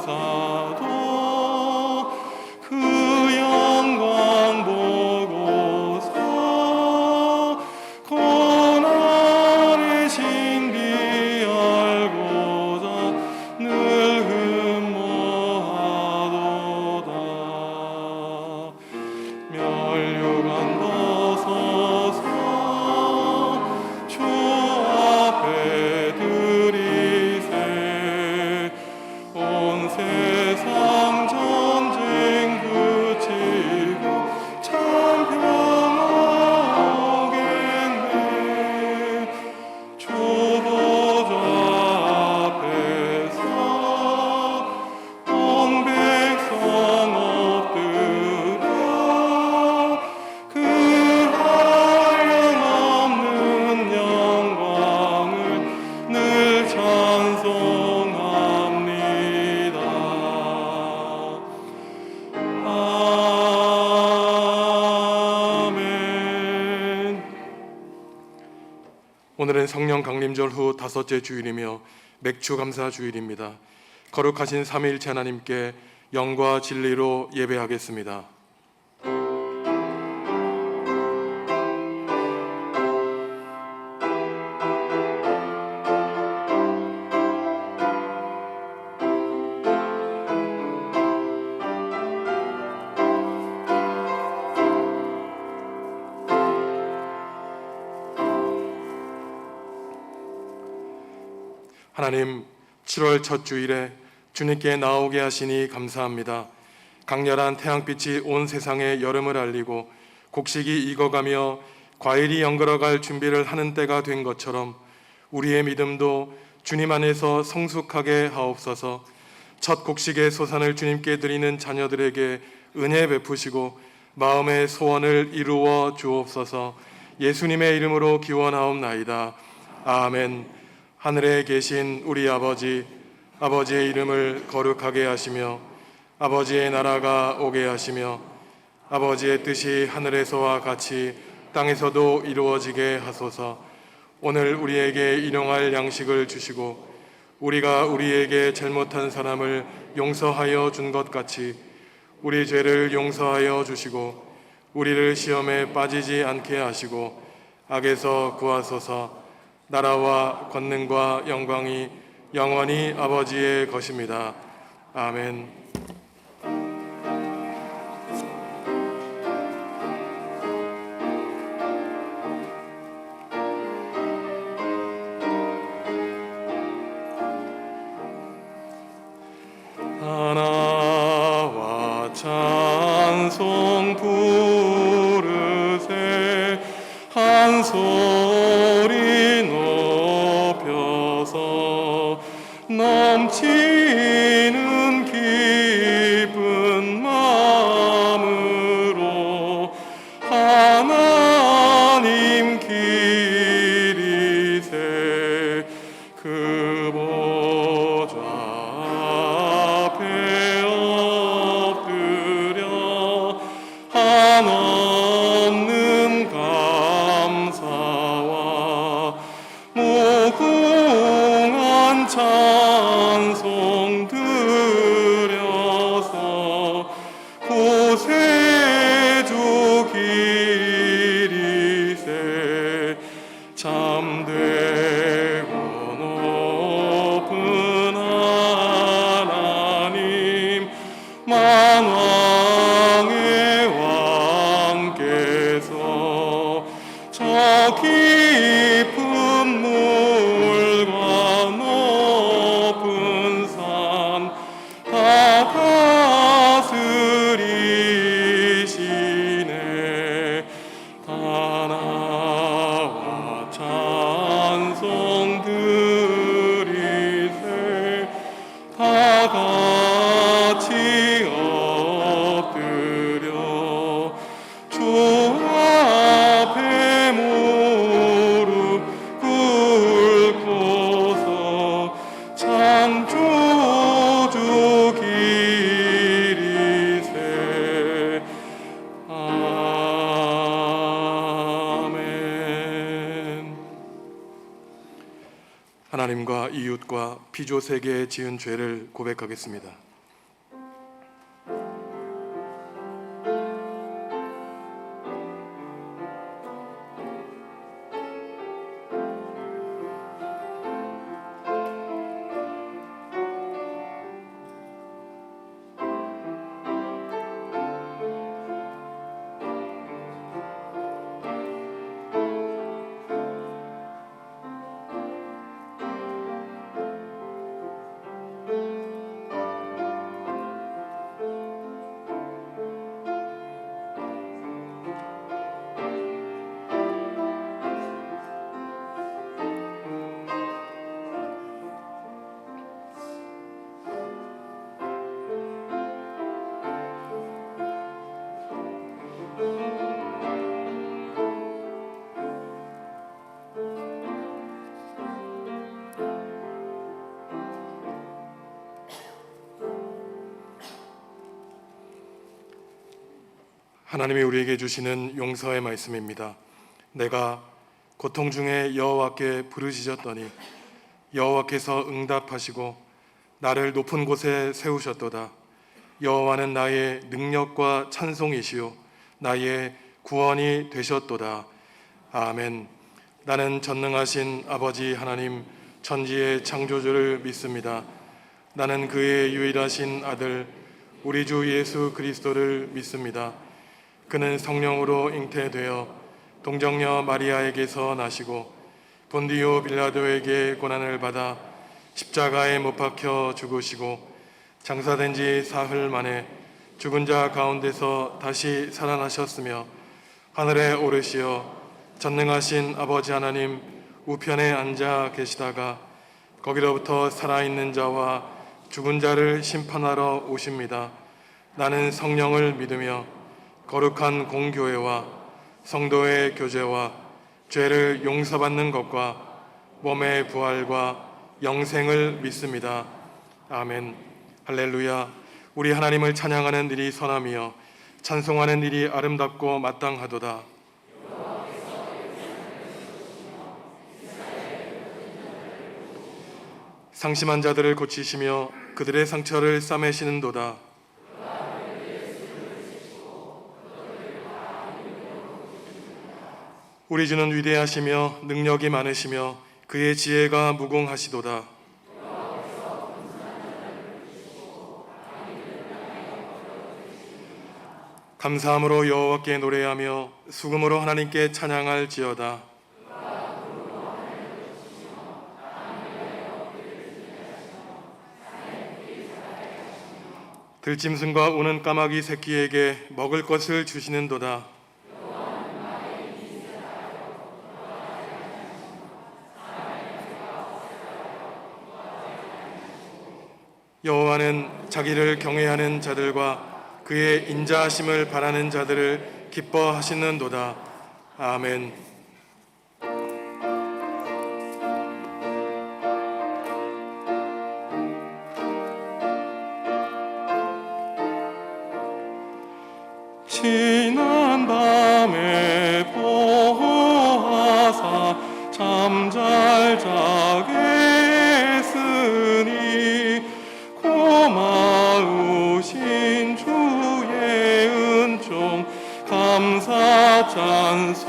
용사도 그 영광 보고서 고난의 신비 알고자 늘 흠모하도다. 면류관 벗어서 주 앞에 들이세 온 세상 전쟁 그치고 참 평화 오겠네. 주 보좌 앞에서 온 백성 엎드려 그 한량없는 영광을 늘 찬송합니다. 아멘. 오늘은 성령 강림절 후 5째 주일이며 맥주 감사 주일입니다. 거룩하신 삼위일체 하나님께 영과 진리로 예배하겠습니다. 하나님, 7월 첫 주일에 주님께 나오게 하시니 감사합니다. 강렬한 태양빛이 온 세상에 여름을 알리고 곡식이 익어가며 과일이 연걸어갈 준비를 하는 때가 된 것처럼 우리의 믿음도 주님 안에서 성숙하게 하옵소서. 첫 곡식의 소산을 주님께 드리는 자녀들에게 은혜 베푸시고 마음의 소원을 이루어 주옵소서. 예수님의 이름으로 기원하옵나이다. 아멘. 하늘에 계신 우리 아버지, 아버지의 이름을 거룩하게 하시며 아버지의 나라가 오게 하시며 아버지의 뜻이 하늘에서와 같이 땅에서도 이루어지게 하소서. 오늘 우리에게 일용할 양식을 주시고 우리가 우리에게 잘못한 사람을 용서하여 준 것 같이 우리 죄를 용서하여 주시고 우리를 시험에 빠지지 않게 하시고 악에서 구하소서. 나라와 권능과 영광이 영원히 아버지의 것입니다. 아멘. 하나와 찬송 부르세 한 소리 높여서 넘치는 기쁜 마음으로 하나님 기리세 그 보좌 앞에 엎드려 한없는 감사와 무궁한 찬송 드려서 구세주 기리세 참되고 높은 하나님 만왕의 왕께서 저 깊은 물과 높은 산 다 다스리시네. 다 나와 찬송 드리세 다 같이 엎드려 주 앞에 무릎 꿇고서 창조주 기리세. 아멘. 하나님과 이웃과 피조 세계에 지은 죄를 고백하겠습니다. 하나님이 우리에게 주시는 용서의 말씀입니다. 내가 고통 중에 여호와께 부르짖었더니 여호와께서 응답하시고 나를 높은 곳에 세우셨도다. 여호와는 나의 능력과 찬송이시요 나의 구원이 되셨도다. 아멘. 나는 전능하신 아버지 하나님 천지의 창조주를 믿습니다. 나는 그의 유일하신 아들 우리 주 예수 그리스도를 믿습니다. 그는 성령으로 잉태되어 동정녀 마리아에게서 나시고 본디오 빌라도에게 고난을 받아 십자가에 못 박혀 죽으시고 장사된 지 사흘 만에 죽은 자 가운데서 다시 살아나셨으며 하늘에 오르시어 전능하신 아버지 하나님 우편에 앉아 계시다가 거기로부터 살아있는 자와 죽은 자를 심판하러 오십니다. 나는 성령을 믿으며 거룩한 공교회와 성도의 교제와 죄를 용서받는 것과 몸의 부활과 영생을 믿습니다. 아멘. 할렐루야. 우리 하나님을 찬양하는 일이 선함이요 찬송하는 일이 아름답고 마땅하도다. 상심한 자들을 고치시며 그들의 상처를 싸매시는도다. 우리 주는 위대하시며 능력이 많으시며 그의 지혜가 무궁하시도다. 감사함으로 여호와께 노래하며 수금으로 하나님께 찬양할지어다. 들짐승과 우는 까마귀 새끼에게 먹을 것을 주시는도다. 여호와는 자기를 경외하는 자들과 그의 인자하심을 바라는 자들을 기뻐하시는도다. 아멘. 지난 밤에 보아사 잠잘 자게 했으니 고마우신 주의 은총 감사 찬송합니다.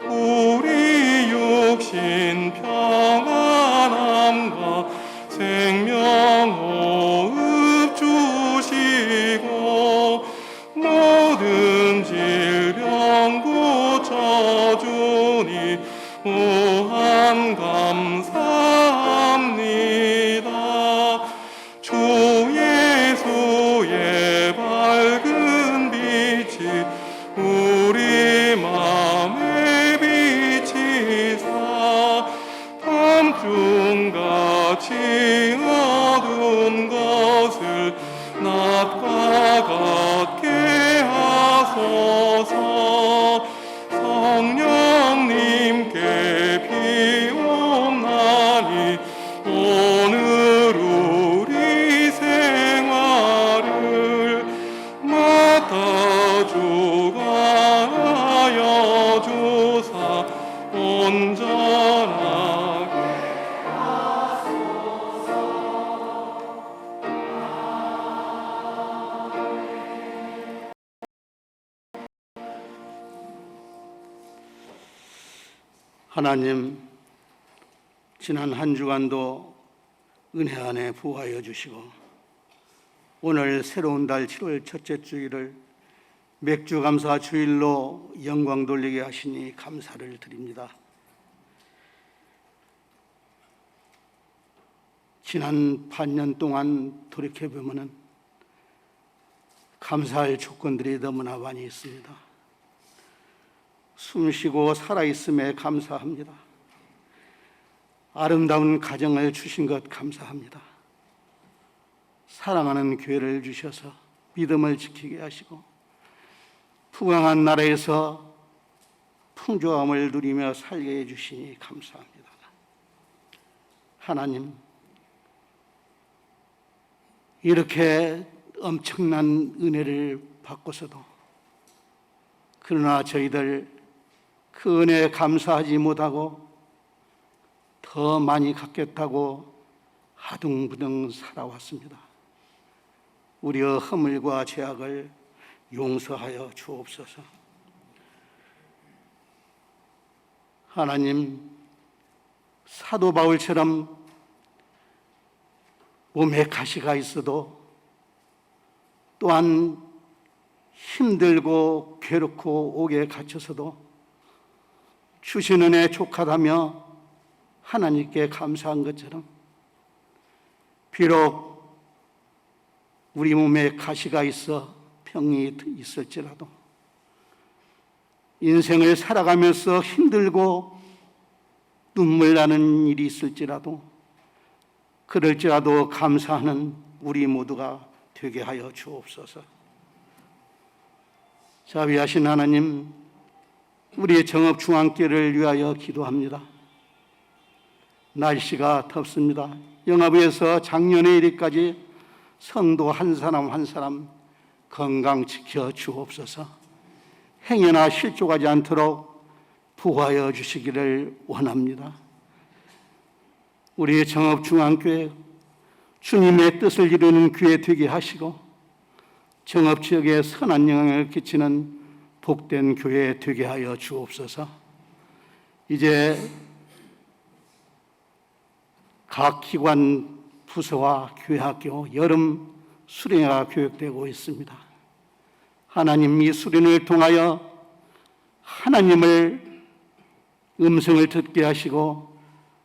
우리 육신 평안함과 생명 호흡 주시고 모든 질병 고쳐주니 무한 감사합니다. 주 예수의 밝은 빛이 우리 맘에 비치사 밤중같이 어두운 것을 낮과 같게 하소서. 성령님께 비옵나니 오늘 우리 생활을 맡아주가하여 주사 온전하게 하나님, 지난 한 주간도 은혜 안에 부하여 주시고 오늘 새로운 달 7월 첫째 주일을 맥주 감사 주일로 영광 돌리게 하시니 감사를 드립니다. 지난 반년 동안 돌이켜보면 감사할 조건들이 너무나 많이 있습니다. 숨쉬고 살아있음에 감사합니다. 아름다운 가정을 주신 것 감사합니다. 사랑하는 교회를 주셔서 믿음을 지키게 하시고 풍성한 나라에서 풍조함을 누리며 살게 해주시니 감사합니다. 하나님, 이렇게 엄청난 은혜를 받고서도 그러나 저희들 그 은혜에 감사하지 못하고 더 많이 갖겠다고 하둥부둥 살아왔습니다. 우리의 허물과 죄악을 용서하여 주옵소서. 하나님, 사도 바울처럼 몸에 가시가 있어도 또한 힘들고 괴롭고 옥에 갇혀서도 주신 은혜에 족하다며 하나님께 감사한 것처럼 비록 우리 몸에 가시가 있어 병이 있을지라도 인생을 살아가면서 힘들고 눈물 나는 일이 있을지라도 그럴지라도 감사하는 우리 모두가 되게 하여 주옵소서. 자비하신 하나님, 우리의 정업 중앙교회를 위하여 기도합니다. 날씨가 덥습니다. 영화부에서 작년의 일까지 성도 한 사람 한 사람 건강 지켜 주옵소서. 행여나 실족하지 않도록 보호하여 주시기를 원합니다. 우리의 정업중앙교회 주님의 뜻을 이루는 교회 되게 하시고 정업지역에 선한 영향을 끼치는 복된 교회 되게 하여 주옵소서. 이제 각 기관 부서와 교회학교 여름 수련회가 교육되고 있습니다. 하나님, 이 수련을 통하여 하나님을 음성을 듣게 하시고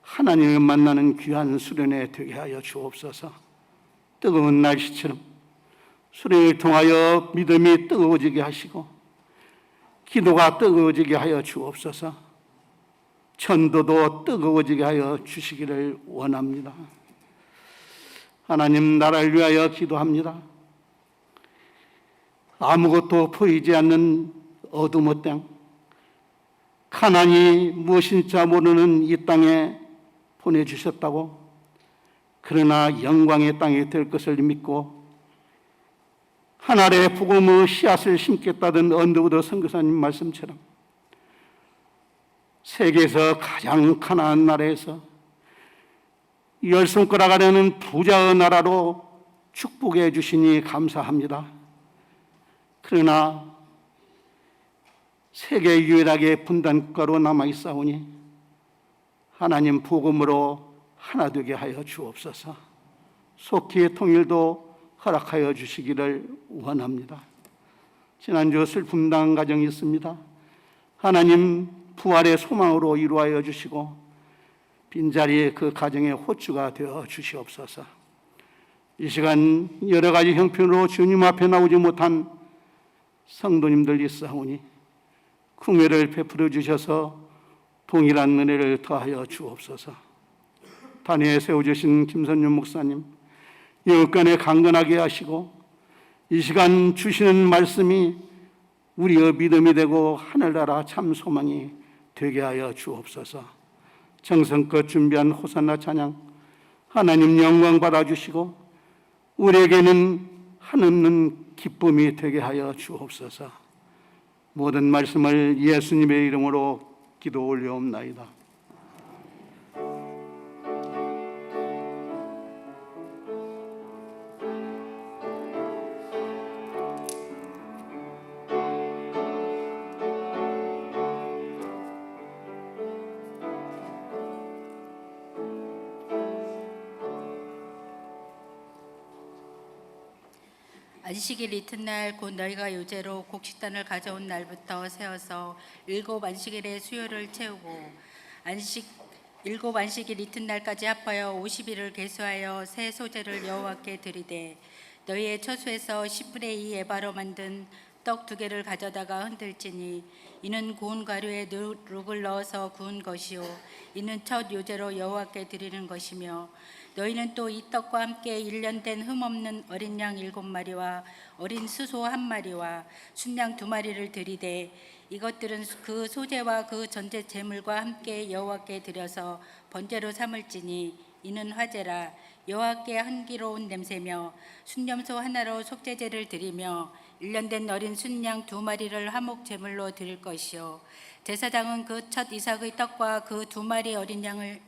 하나님을 만나는 귀한 수련회 되게 하여 주옵소서. 뜨거운 날씨처럼 수련을 통하여 믿음이 뜨거워지게 하시고 기도가 뜨거워지게 하여 주옵소서. 전도도 뜨거워지게 하여 주시기를 원합니다. 하나님, 나라를 위하여 기도합니다. 아무것도 보이지 않는 어둠의 땅, 가난이 무엇인지 모르는 이 땅에 보내주셨다고, 그러나 영광의 땅이 될 것을 믿고 하늘의 복음의 씨앗을 심겠다던 언더우드 선교사님 말씀처럼 세계에서 가장 가난한 나라에서 열 손가락 안에는 부자의 나라로 축복해 주시니 감사합니다. 그러나 세계 유일하게 분단국가로 남아있사오니 하나님 복음으로 하나 되게 하여 주옵소서. 속히 통일도 허락하여 주시기를 원합니다. 지난주 슬픔 당한 가정이 있습니다. 하나님 부활의 소망으로 이루하여 주시고 빈자리에 그 가정의 호주가 되어 주시옵소서. 이 시간 여러 가지 형편으로 주님 앞에 나오지 못한 성도님들 있사오니 궁회를 베풀어 주셔서 동일한 은혜를 더하여 주옵소서. 단위에 세워주신 김선윤 목사님 영육간에 강건하게 하시고 이 시간 주시는 말씀이 우리의 믿음이 되고 하늘나라 참 소망이 되게 하여 주옵소서. 정성껏 준비한 호산나 찬양 하나님 영광 받아주시고 우리에게는 한없는 기쁨이 되게 하여 주옵소서. 모든 말씀을 예수님의 이름으로 기도 올려옵나이다. 안식일 이튿날 곧 너희가 유제로 곡식단을 가져온 날부터 세어서 일곱 안식일의 수요를 채우고 일곱 안식일 이튿날까지 합하여 50일을 계수하여 새 소재를 여호와께 드리되 너희의 처소에서 10분의 2 에바로 만든 떡 2개를 가져다가 흔들지니 이는 구운 가루에 룩을 넣어서 구운 것이요 이는 첫 요제로 여호와께 드리는 것이며 너희는 또 이 떡과 함께 1년 된 흠없는 어린 양 7마리와 어린 수소 1마리와 순양 2마리를 드리되 이것들은 그 소제와 그 전제 제물과 함께 여호와께 드려서 번제로 삼을지니 이는 화제라. 여호와께 향기로운 냄새며 순념소 하나로 속죄제를 드리며 1년 된 어린 순양 2마리를 화목 제물로 드릴 것이요 제사장은 그 첫 이삭의 떡과 그 2마리 어린 양을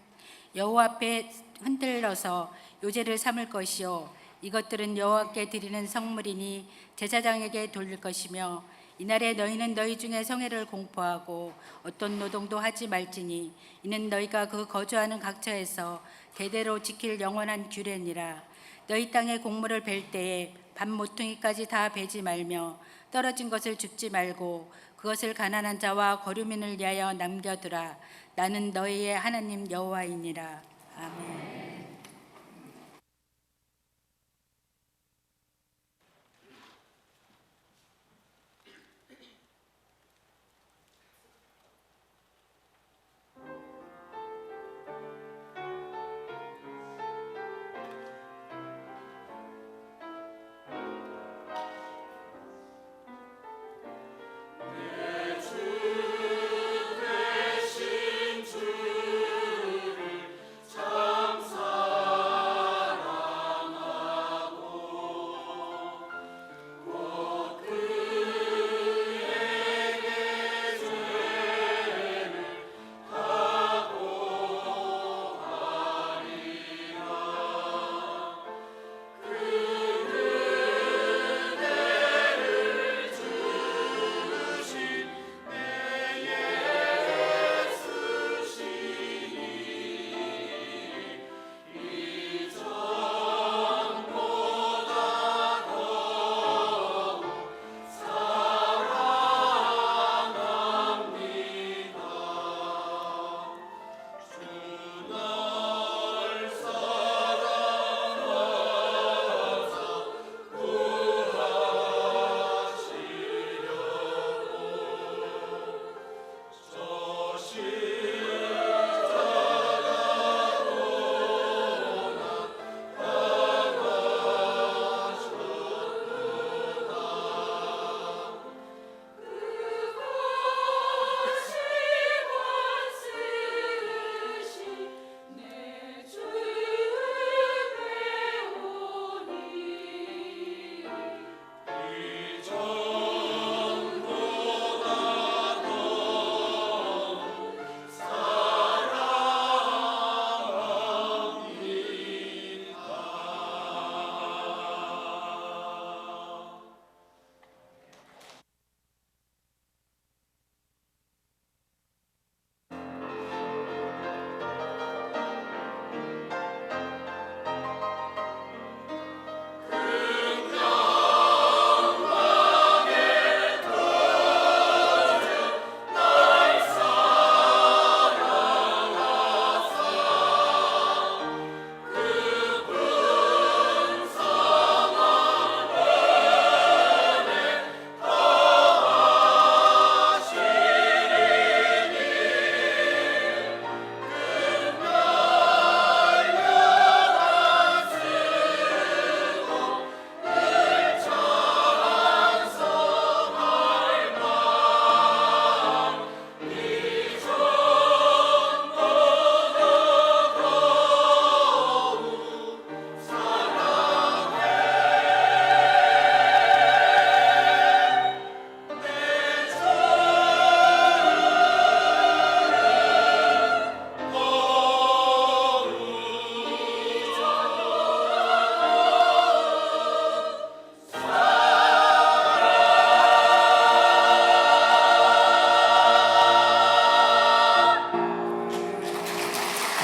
여호와 앞에 흔들어서 요제를 삼을 것이요 이것들은 여호와께 드리는 성물이니 제사장에게 돌릴 것이며 이날에 너희는 너희 중에 성회를 공포하고 어떤 노동도 하지 말지니 이는 너희가 그 거주하는 각처에서 대대로 지킬 영원한 규례니라. 너희 땅에 곡물을 벨 때에 밥 모퉁이까지 다 베지 말며 떨어진 것을 줍지 말고 그것을 가난한 자와 거류민을 위하여 남겨두라. 나는 너희의 하나님 여호와이니라. 아멘.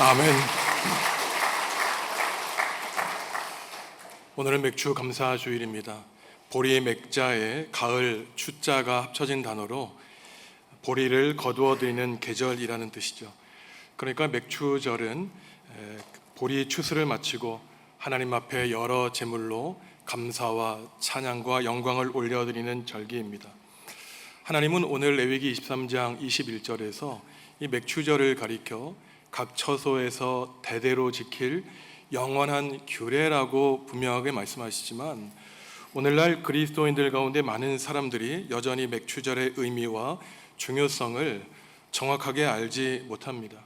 아멘. 오늘은 맥주 감사 주일입니다. 보리 맥자에 가을 추자가 합쳐진 단어로 보리를 거두어 드리는 계절이라는 뜻이죠. 그러니까 맥추절은 보리 추수를 마치고 하나님 앞에 여러 제물로 감사와 찬양과 영광을 올려드리는 절기입니다. 하나님은 오늘 레위기 23장 21절에서 이 맥추절을 가리켜 각 처소에서 대대로 지킬 영원한 규례라고 분명하게 말씀하시지만 오늘날 그리스도인들 가운데 많은 사람들이 여전히 맥추절의 의미와 중요성을 정확하게 알지 못합니다.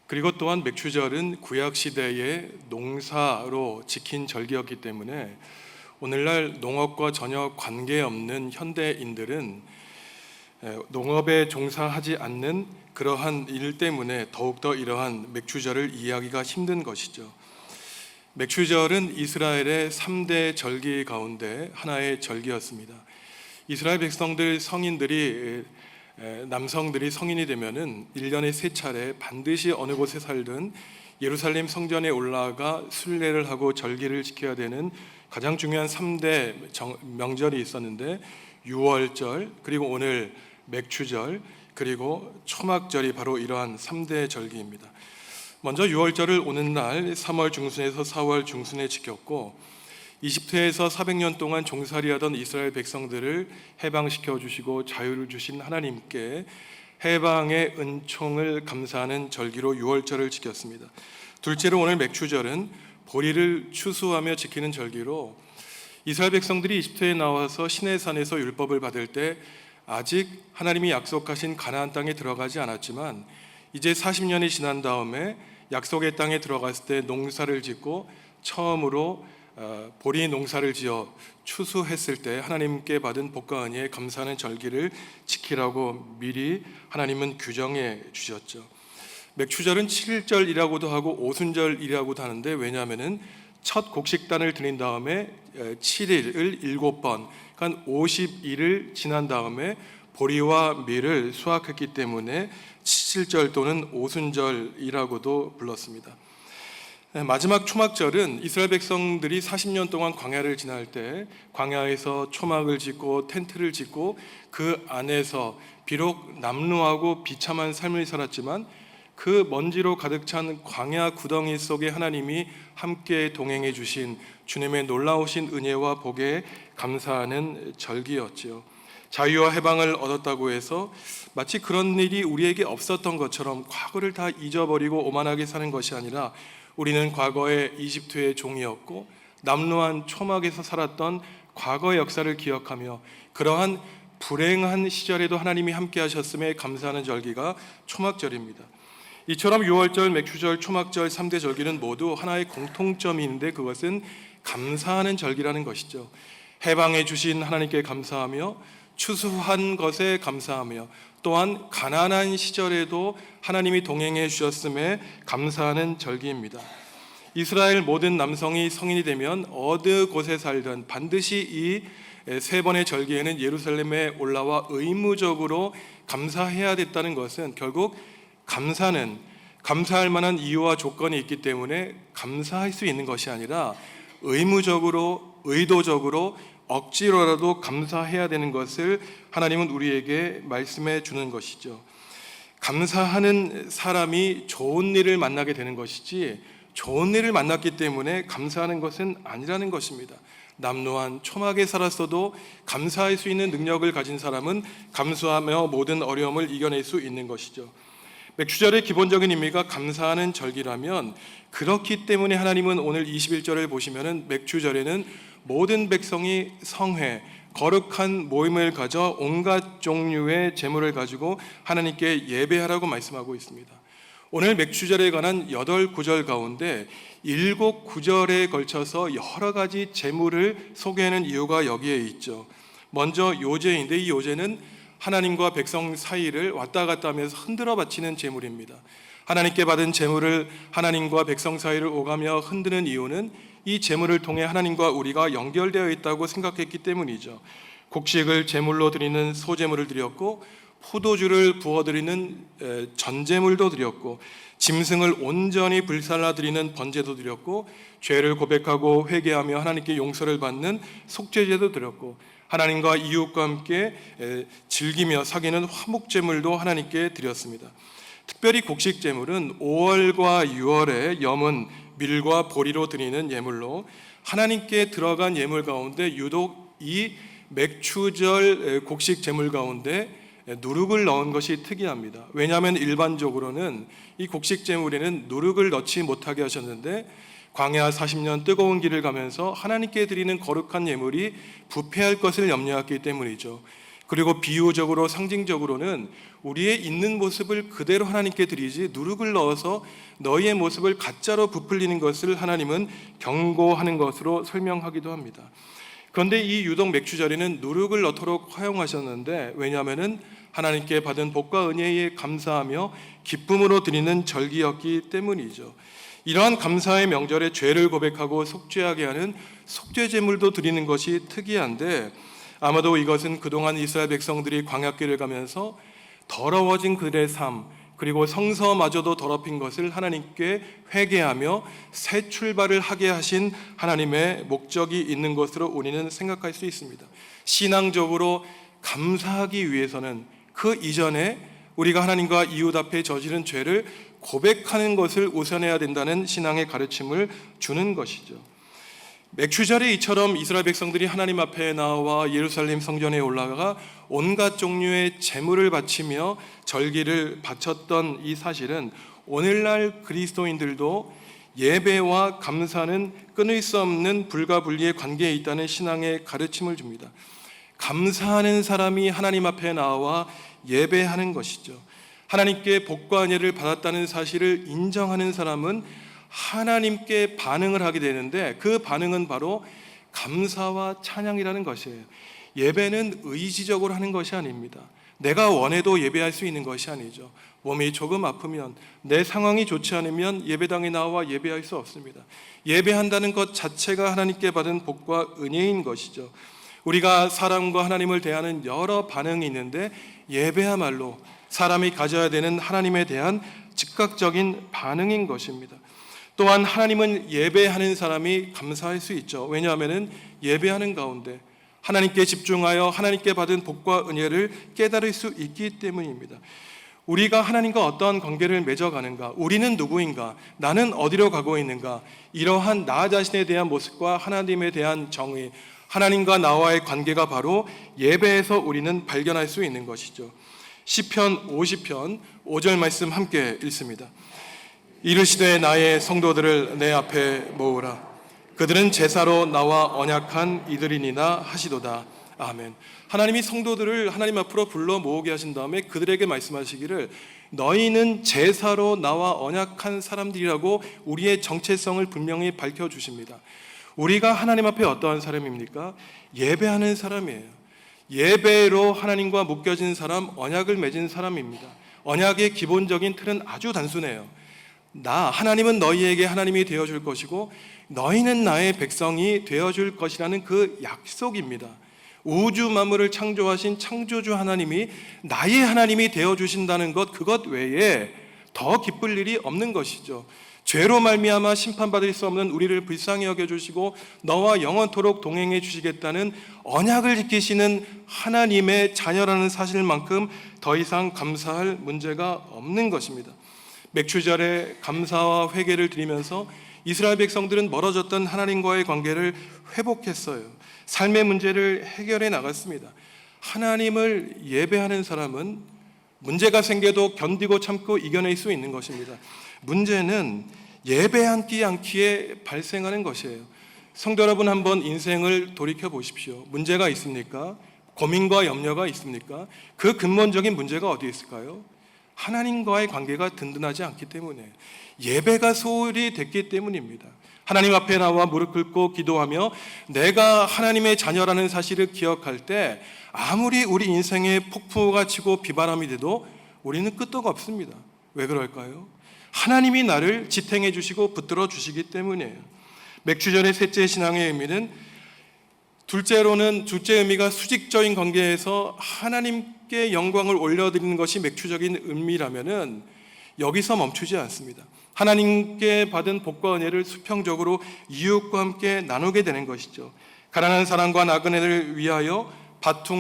그리고 또한 맥추절은 구약 시대의 농사로 지킨 절기였기 때문에 오늘날 농업과 전혀 관계없는 현대인들은 농업에 종사하지 않는 그러한 일 때문에 더욱더 이러한 맥추절을 이해하기가 힘든 것이죠. 맥추절은 이스라엘의 3대 절기 가운데 하나의 절기였습니다. 이스라엘 백성들 성인들이 남성들이 성인이 되면은 1년에 3차례 반드시 어느 곳에 살든 예루살렘 성전에 올라가 순례를 하고 절기를 지켜야 되는 가장 중요한 3대 명절이 있었는데, 유월절, 그리고 오늘 맥추절, 그리고 초막절이 바로 이러한 3대 절기입니다. 먼저 유월절을 오는 날 3월 중순에서 4월 중순에 지켰고, 이집트에서 400년 동안 종살이하던 이스라엘 백성들을 해방시켜 주시고 자유를 주신 하나님께 해방의 은총을 감사하는 절기로 유월절을 지켰습니다. 둘째로 오늘 맥추절은 보리를 추수하며 지키는 절기로, 이스라엘 백성들이 이집트에 나와서 시내산에서 율법을 받을 때 아직 하나님이 약속하신 가나안 땅에 들어가지 않았지만 이제 40년이 지난 다음에 약속의 땅에 들어갔을 때 농사를 짓고 처음으로 보리 농사를 지어 추수했을 때 하나님께 받은 복과 은혜에 감사하는 절기를 지키라고 미리 하나님은 규정해 주셨죠. 맥추절은 7절이라고도 하고 오순절이라고도 하는데, 왜냐하면은 첫 곡식단을 드린 다음에 7일을 7번, 그러니까 50일을 지난 다음에 보리와 밀을 수확했기 때문에 7절 또는 오순절이라고도 불렀습니다. 마지막 초막절은 이스라엘 백성들이 40년 동안 광야를 지날 때 광야에서 초막을 짓고 텐트를 짓고 그 안에서 비록 남루하고 비참한 삶을 살았지만 그 먼지로 가득 찬 광야 구덩이 속에 하나님이 함께 동행해 주신 주님의 놀라우신 은혜와 복에 감사하는 절기였지요. 자유와 해방을 얻었다고 해서 마치 그런 일이 우리에게 없었던 것처럼 과거를 다 잊어버리고 오만하게 사는 것이 아니라, 우리는 과거에 이집트의 종이었고 남루한 초막에서 살았던 과거의 역사를 기억하며 그러한 불행한 시절에도 하나님이 함께 하셨음에 감사하는 절기가 초막절입니다. 이처럼 유월절, 맥추절, 초막절 3대 절기는 모두 하나의 공통점이 있는데, 그것은 감사하는 절기라는 것이죠. 해방해 주신 하나님께 감사하며 추수한 것에 감사하며 또한 가난한 시절에도 하나님이 동행해 주셨음에 감사하는 절기입니다. 이스라엘 모든 남성이 성인이 되면 어느 곳에 살든 반드시 이 세 번의 절기에는 예루살렘에 올라와 의무적으로 감사해야 됐다는 것은, 결국 감사는 감사할 만한 이유와 조건이 있기 때문에 감사할 수 있는 것이 아니라 의무적으로, 의도적으로, 억지로라도 감사해야 되는 것을 하나님은 우리에게 말씀해 주는 것이죠. 감사하는 사람이 좋은 일을 만나게 되는 것이지, 좋은 일을 만났기 때문에 감사하는 것은 아니라는 것입니다. 남루한 초막에 살았어도 감사할 수 있는 능력을 가진 사람은 감수하며 모든 어려움을 이겨낼 수 있는 것이죠. 맥추절의 기본적인 의미가 감사하는 절기라면, 그렇기 때문에 하나님은 오늘 21절을 보시면은 맥추절에는 모든 백성이 성회, 거룩한 모임을 가져 온갖 종류의 제물을 가지고 하나님께 예배하라고 말씀하고 있습니다. 오늘 맥추절에 관한 8구절 가운데 7구절에 걸쳐서 여러 가지 제물을 소개하는 이유가 여기에 있죠. 먼저 요제인데, 이 요제는 하나님과 백성 사이를 왔다 갔다 하면서 흔들어 바치는 제물입니다. 하나님께 받은 제물을 하나님과 백성 사이를 오가며 흔드는 이유는 이 제물을 통해 하나님과 우리가 연결되어 있다고 생각했기 때문이죠. 곡식을 제물로 드리는 소제물을 드렸고, 포도주를 부어드리는 전제물도 드렸고, 짐승을 온전히 불살라 드리는 번제도 드렸고, 죄를 고백하고 회개하며 하나님께 용서를 받는 속죄제도 드렸고, 하나님과 이웃과 함께 즐기며 사귀는 화목제물도 하나님께 드렸습니다. 특별히 곡식제물은 5월과 6월에 염은 밀과 보리로 드리는 예물로, 하나님께 들어간 예물 가운데 유독 이 맥추절 곡식 제물 가운데 누룩을 넣은 것이 특이합니다. 왜냐하면 일반적으로는 이 곡식 제물에는 누룩을 넣지 못하게 하셨는데, 광야 40년 뜨거운 길을 가면서 하나님께 드리는 거룩한 예물이 부패할 것을 염려했기 때문이죠. 그리고 비유적으로 상징적으로는 우리의 있는 모습을 그대로 하나님께 드리지 누룩을 넣어서 너희의 모습을 가짜로 부풀리는 것을 하나님은 경고하는 것으로 설명하기도 합니다. 그런데 이 유독 맥주자리는 누룩을 넣도록 허용하셨는데, 왜냐하면 하나님께 받은 복과 은혜에 감사하며 기쁨으로 드리는 절기였기 때문이죠. 이러한 감사의 명절에 죄를 고백하고 속죄하게 하는 속죄 제물도 드리는 것이 특이한데, 아마도 이것은 그동안 이스라엘 백성들이 광야길을 가면서 더러워진 그들의 삶, 그리고 성서마저도 더럽힌 것을 하나님께 회개하며 새 출발을 하게 하신 하나님의 목적이 있는 것으로 우리는 생각할 수 있습니다. 신앙적으로 감사하기 위해서는 그 이전에 우리가 하나님과 이웃 앞에 저지른 죄를 고백하는 것을 우선해야 된다는 신앙의 가르침을 주는 것이죠. 맥추절에 이처럼 이스라엘 백성들이 하나님 앞에 나와 예루살렘 성전에 올라가 온갖 종류의 제물을 바치며 절기를 바쳤던 이 사실은 오늘날 그리스도인들도 예배와 감사는 끊을 수 없는 불가분리의 관계에 있다는 신앙의 가르침을 줍니다. 감사하는 사람이 하나님 앞에 나와 예배하는 것이죠. 하나님께 복과 은혜를 받았다는 사실을 인정하는 사람은 하나님께 반응을 하게 되는데, 그 반응은 바로 감사와 찬양이라는 것이에요. 예배는 의지적으로 하는 것이 아닙니다. 내가 원해도 예배할 수 있는 것이 아니죠. 몸이 조금 아프면, 내 상황이 좋지 않으면 예배당에 나와 예배할 수 없습니다. 예배한다는 것 자체가 하나님께 받은 복과 은혜인 것이죠. 우리가 사람과 하나님을 대하는 여러 반응이 있는데, 예배야말로 사람이 가져야 되는 하나님에 대한 즉각적인 반응인 것입니다. 또한 하나님은 예배하는 사람이 감사할 수 있죠. 왜냐하면 예배하는 가운데 하나님께 집중하여 하나님께 받은 복과 은혜를 깨달을 수 있기 때문입니다. 우리가 하나님과 어떠한 관계를 맺어가는가, 우리는 누구인가, 나는 어디로 가고 있는가, 이러한 나 자신에 대한 모습과 하나님에 대한 정의, 하나님과 나와의 관계가 바로 예배에서 우리는 발견할 수 있는 것이죠. 시편 50편 5절 말씀 함께 읽습니다. 이르시되 나의 성도들을 내 앞에 모으라. 그들은 제사로 나와 언약한 이들이니나 하시도다. 아멘. 하나님이 성도들을 하나님 앞으로 불러 모으게 하신 다음에 그들에게 말씀하시기를, 너희는 제사로 나와 언약한 사람들이라고 우리의 정체성을 분명히 밝혀주십니다. 우리가 하나님 앞에 어떠한 사람입니까? 예배하는 사람이에요. 예배로 하나님과 묶여진 사람, 언약을 맺은 사람입니다. 언약의 기본적인 틀은 아주 단순해요. 하나님은 너희에게 하나님이 되어줄 것이고 너희는 나의 백성이 되어줄 것이라는 그 약속입니다. 우주 만물을 창조하신 창조주 하나님이 나의 하나님이 되어주신다는 것, 그것 외에 더 기쁠 일이 없는 것이죠. 죄로 말미암아 심판받을 수 없는 우리를 불쌍히 여겨주시고 너와 영원토록 동행해 주시겠다는 언약을 지키시는 하나님의 자녀라는 사실만큼 더 이상 감사할 문제가 없는 것입니다. 맥추절에 감사와 회개를 드리면서 이스라엘 백성들은 멀어졌던 하나님과의 관계를 회복했어요. 삶의 문제를 해결해 나갔습니다. 하나님을 예배하는 사람은 문제가 생겨도 견디고 참고 이겨낼 수 있는 것입니다. 문제는 예배하지 않기에 발생하는 것이에요. 성도 여러분, 한번 인생을 돌이켜 보십시오. 문제가 있습니까? 고민과 염려가 있습니까? 그 근본적인 문제가 어디 있을까요? 하나님과의 관계가 든든하지 않기 때문에, 예배가 소홀히 됐기 때문입니다. 하나님 앞에 나와 무릎 꿇고 기도하며 내가 하나님의 자녀라는 사실을 기억할 때 아무리 우리 인생에 폭풍우가 치고 비바람이 돼도 우리는 끄떡 없습니다. 왜 그럴까요? 하나님이 나를 지탱해 주시고 붙들어 주시기 때문이에요. 맥추절의 셋째 신앙의 의미는, 둘째로는 둘째 의미가 수직적인 관계에서 하나님께 영광을 올려드리는 것이 맥추적인 의미라면은 여기서 멈추지 않습니다. 하나님께 받은 복과 은혜를 수평적으로 이웃과 함께 나누게 되는 것이죠. 가난한 사람과 나그네를 위하여 밭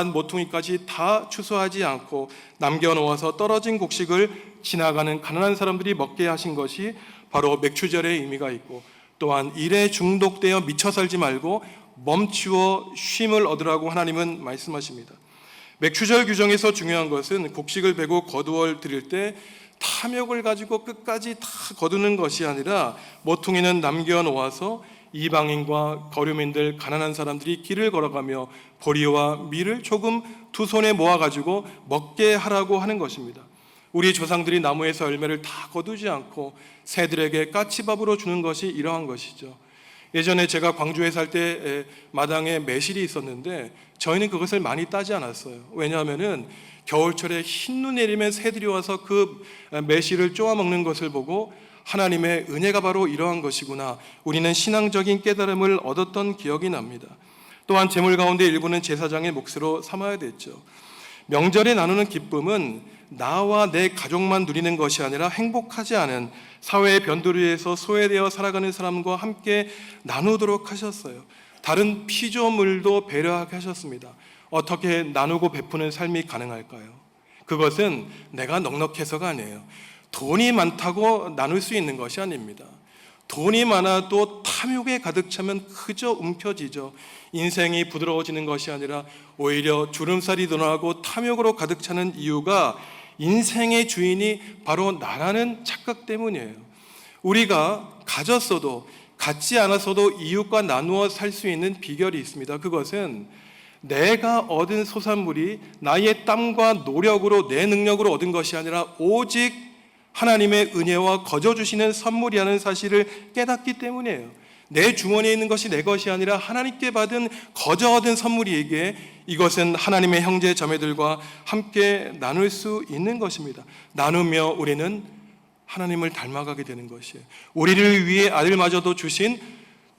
모퉁이까지 다 추수하지 않고 남겨놓아서 떨어진 곡식을 지나가는 가난한 사람들이 먹게 하신 것이 바로 맥추절의 의미가 있고, 또한 일에 중독되어 미쳐 살지 말고 멈추어 쉼을 얻으라고 하나님은 말씀하십니다. 맥추절 규정에서 중요한 것은 곡식을 베고 거두어 드릴 때 탐욕을 가지고 끝까지 다 거두는 것이 아니라 모퉁이는 남겨놓아서 이방인과 거류민들, 가난한 사람들이 길을 걸어가며 보리와 밀을 조금 두 손에 모아가지고 먹게 하라고 하는 것입니다. 우리 조상들이 나무에서 열매를 다 거두지 않고 새들에게 까치밥으로 주는 것이 이러한 것이죠. 예전에 제가 광주에 살 때 마당에 매실이 있었는데 저희는 그것을 많이 따지 않았어요. 왜냐하면은 겨울철에 흰눈 내리면 새들이 와서 그 매실을 쪼아 먹는 것을 보고 하나님의 은혜가 바로 이러한 것이구나, 우리는 신앙적인 깨달음을 얻었던 기억이 납니다. 또한 재물 가운데 일부는 제사장의 몫으로 삼아야 됐죠. 명절에 나누는 기쁨은 나와 내 가족만 누리는 것이 아니라 행복하지 않은 사회의 변두리에서 소외되어 살아가는 사람과 함께 나누도록 하셨어요. 다른 피조물도 배려하게 하셨습니다. 어떻게 나누고 베푸는 삶이 가능할까요? 그것은 내가 넉넉해서가 아니에요. 돈이 많다고 나눌 수 있는 것이 아닙니다. 돈이 많아도 탐욕에 가득 차면 그저 움켜쥐죠. 인생이 부드러워지는 것이 아니라 오히려 주름살이 드러나고 탐욕으로 가득 차는 이유가 인생의 주인이 바로 나라는 착각 때문이에요. 우리가 가졌어도 갖지 않았어도 이웃과 나누어 살 수 있는 비결이 있습니다. 그것은 내가 얻은 소산물이 나의 땀과 노력으로 내 능력으로 얻은 것이 아니라 오직 하나님의 은혜와 거저 주시는 선물이라는 사실을 깨닫기 때문이에요. 내 주머니에 있는 것이 내 것이 아니라 하나님께 받은 거저 얻은 선물이기에 이것은 하나님의 형제 자매들과 함께 나눌 수 있는 것입니다. 나누며 우리는 하나님을 닮아가게 되는 것이에요. 우리를 위해 아들마저도 주신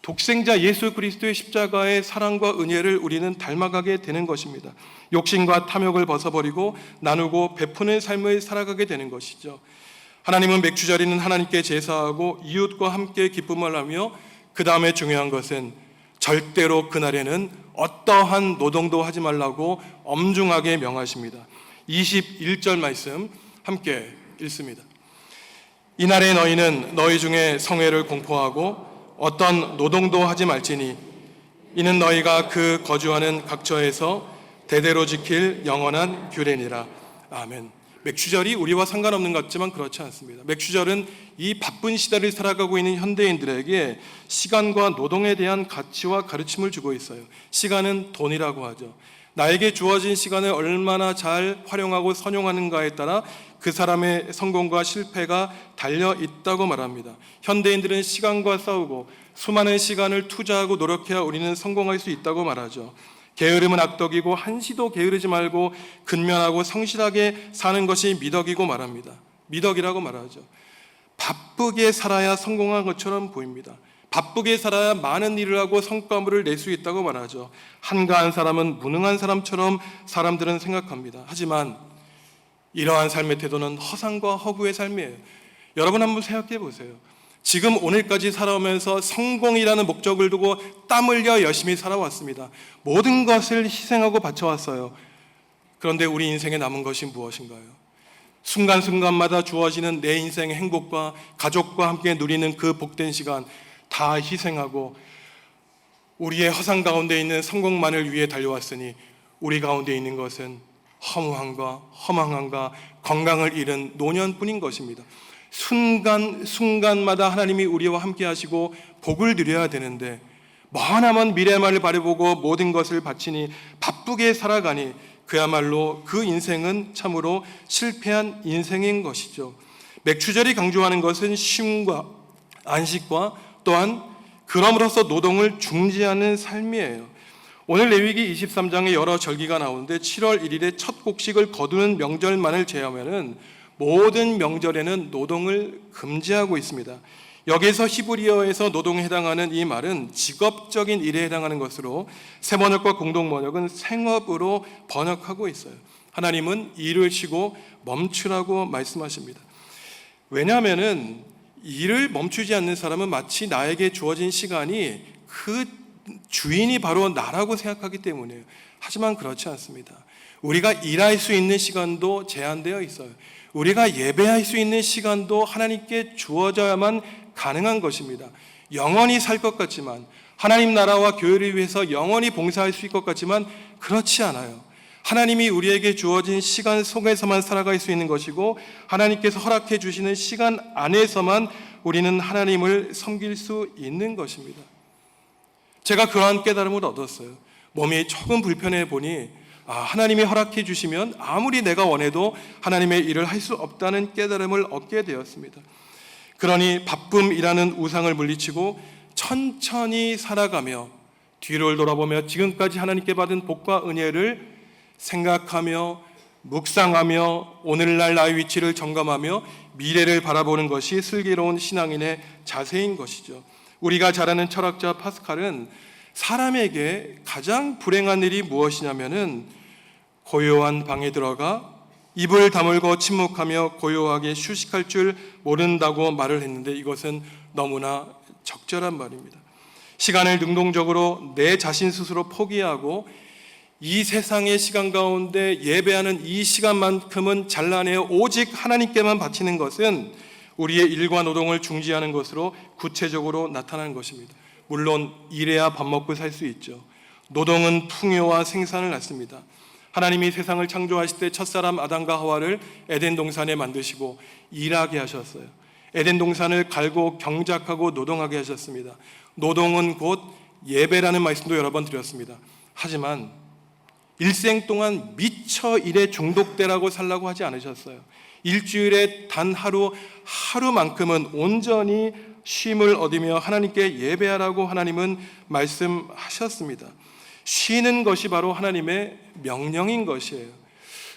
독생자 예수 그리스도의 십자가의 사랑과 은혜를 우리는 닮아가게 되는 것입니다. 욕심과 탐욕을 벗어버리고 나누고 베푸는 삶을 살아가게 되는 것이죠. 하나님은 맥주자리는 하나님께 제사하고 이웃과 함께 기쁨을 하며 그 다음에 중요한 것은 절대로 그날에는 어떠한 노동도 하지 말라고 엄중하게 명하십니다. 21절 말씀 함께 읽습니다. 이날에 너희는 너희 중에 성회를 공포하고 어떤 노동도 하지 말지니 이는 너희가 그 거주하는 각처에서 대대로 지킬 영원한 규례니라. 아멘. 맥주절이 우리와 상관없는 것 같지만 그렇지 않습니다. 맥주절은 이 바쁜 시대를 살아가고 있는 현대인들에게 시간과 노동에 대한 가치와 가르침을 주고 있어요. 시간은 돈이라고 하죠. 나에게 주어진 시간을 얼마나 잘 활용하고 선용하는가에 따라 그 사람의 성공과 실패가 달려 있다고 말합니다. 현대인들은 시간과 싸우고 수많은 시간을 투자하고 노력해야 우리는 성공할 수 있다고 말하죠. 게으름은 악덕이고 한시도 게으르지 말고 근면하고 성실하게 사는 것이 미덕이고 말합니다. 미덕이라고 말하죠. 바쁘게 살아야 성공한 것처럼 보입니다. 바쁘게 살아야 많은 일을 하고 성과물을 낼 수 있다고 말하죠. 한가한 사람은 무능한 사람처럼 사람들은 생각합니다. 하지만 이러한 삶의 태도는 허상과 허구의 삶이에요. 여러분 한번 생각해 보세요. 지금 오늘까지 살아오면서 성공이라는 목적을 두고 땀 흘려 열심히 살아왔습니다. 모든 것을 희생하고 바쳐왔어요. 그런데 우리 인생에 남은 것이 무엇인가요? 순간순간마다 주어지는 내 인생의 행복과 가족과 함께 누리는 그 복된 시간 다 희생하고 우리의 허상 가운데 있는 성공만을 위해 달려왔으니 우리 가운데 있는 것은 허무함과 허망함과 건강을 잃은 노년뿐인 것입니다. 순간순간마다 하나님이 우리와 함께 하시고 복을 누려야 되는데 머나먼 미래만을 바라보고 모든 것을 바치니 바쁘게 살아가니 그야말로 그 인생은 참으로 실패한 인생인 것이죠. 맥주절이 강조하는 것은 쉼과 안식과 또한 그럼으로써 노동을 중지하는 삶이에요. 오늘 레위기 23장에 여러 절기가 나오는데 7월 1일에 첫 곡식을 거두는 명절만을 제외하면은 모든 명절에는 노동을 금지하고 있습니다. 여기에서 히브리어에서 노동에 해당하는 이 말은 직업적인 일에 해당하는 것으로 세번역과 공동번역은 생업으로 번역하고 있어요. 하나님은 일을 쉬고 멈추라고 말씀하십니다. 왜냐하면은 일을 멈추지 않는 사람은 마치 나에게 주어진 시간이 그 주인이 바로 나라고 생각하기 때문이에요. 하지만 그렇지 않습니다. 우리가 일할 수 있는 시간도 제한되어 있어요. 우리가 예배할 수 있는 시간도 하나님께 주어져야만 가능한 것입니다. 영원히 살 것 같지만 하나님 나라와 교회를 위해서 영원히 봉사할 수 있을 것 같지만 그렇지 않아요. 하나님이 우리에게 주어진 시간 속에서만 살아갈 수 있는 것이고 하나님께서 허락해 주시는 시간 안에서만 우리는 하나님을 섬길 수 있는 것입니다. 제가 그러한 깨달음을 얻었어요. 몸이 조금 불편해 보니 하나님이 허락해 주시면 아무리 내가 원해도 하나님의 일을 할 수 없다는 깨달음을 얻게 되었습니다. 그러니 바쁨이라는 우상을 물리치고 천천히 살아가며 뒤를 돌아보며 지금까지 하나님께 받은 복과 은혜를 생각하며 묵상하며 오늘날 나의 위치를 점검하며 미래를 바라보는 것이 슬기로운 신앙인의 자세인 것이죠. 우리가 잘 아는 철학자 파스칼은 사람에게 가장 불행한 일이 무엇이냐면은 고요한 방에 들어가 입을 다물고 침묵하며 고요하게 휴식할 줄 모른다고 말을 했는데, 이것은 너무나 적절한 말입니다. 시간을 능동적으로 내 자신 스스로 포기하고 이 세상의 시간 가운데 예배하는 이 시간만큼은 잘라내어 오직 하나님께만 바치는 것은 우리의 일과 노동을 중지하는 것으로 구체적으로 나타나는 것입니다. 물론 일해야 밥 먹고 살 수 있죠. 노동은 풍요와 생산을 낳습니다. 하나님이 세상을 창조하실 때 첫사람 아담과 하와를 에덴 동산에 만드시고 일하게 하셨어요. 에덴 동산을 갈고 경작하고 노동하게 하셨습니다. 노동은 곧 예배라는 말씀도 여러 번 드렸습니다. 하지만 일생 동안 미처 일에 중독되라고 살라고 하지 않으셨어요. 일주일에 단 하루만큼은 온전히 쉼을 얻으며 하나님께 예배하라고 하나님은 말씀하셨습니다. 쉬는 것이 바로 하나님의 명령인 것이에요.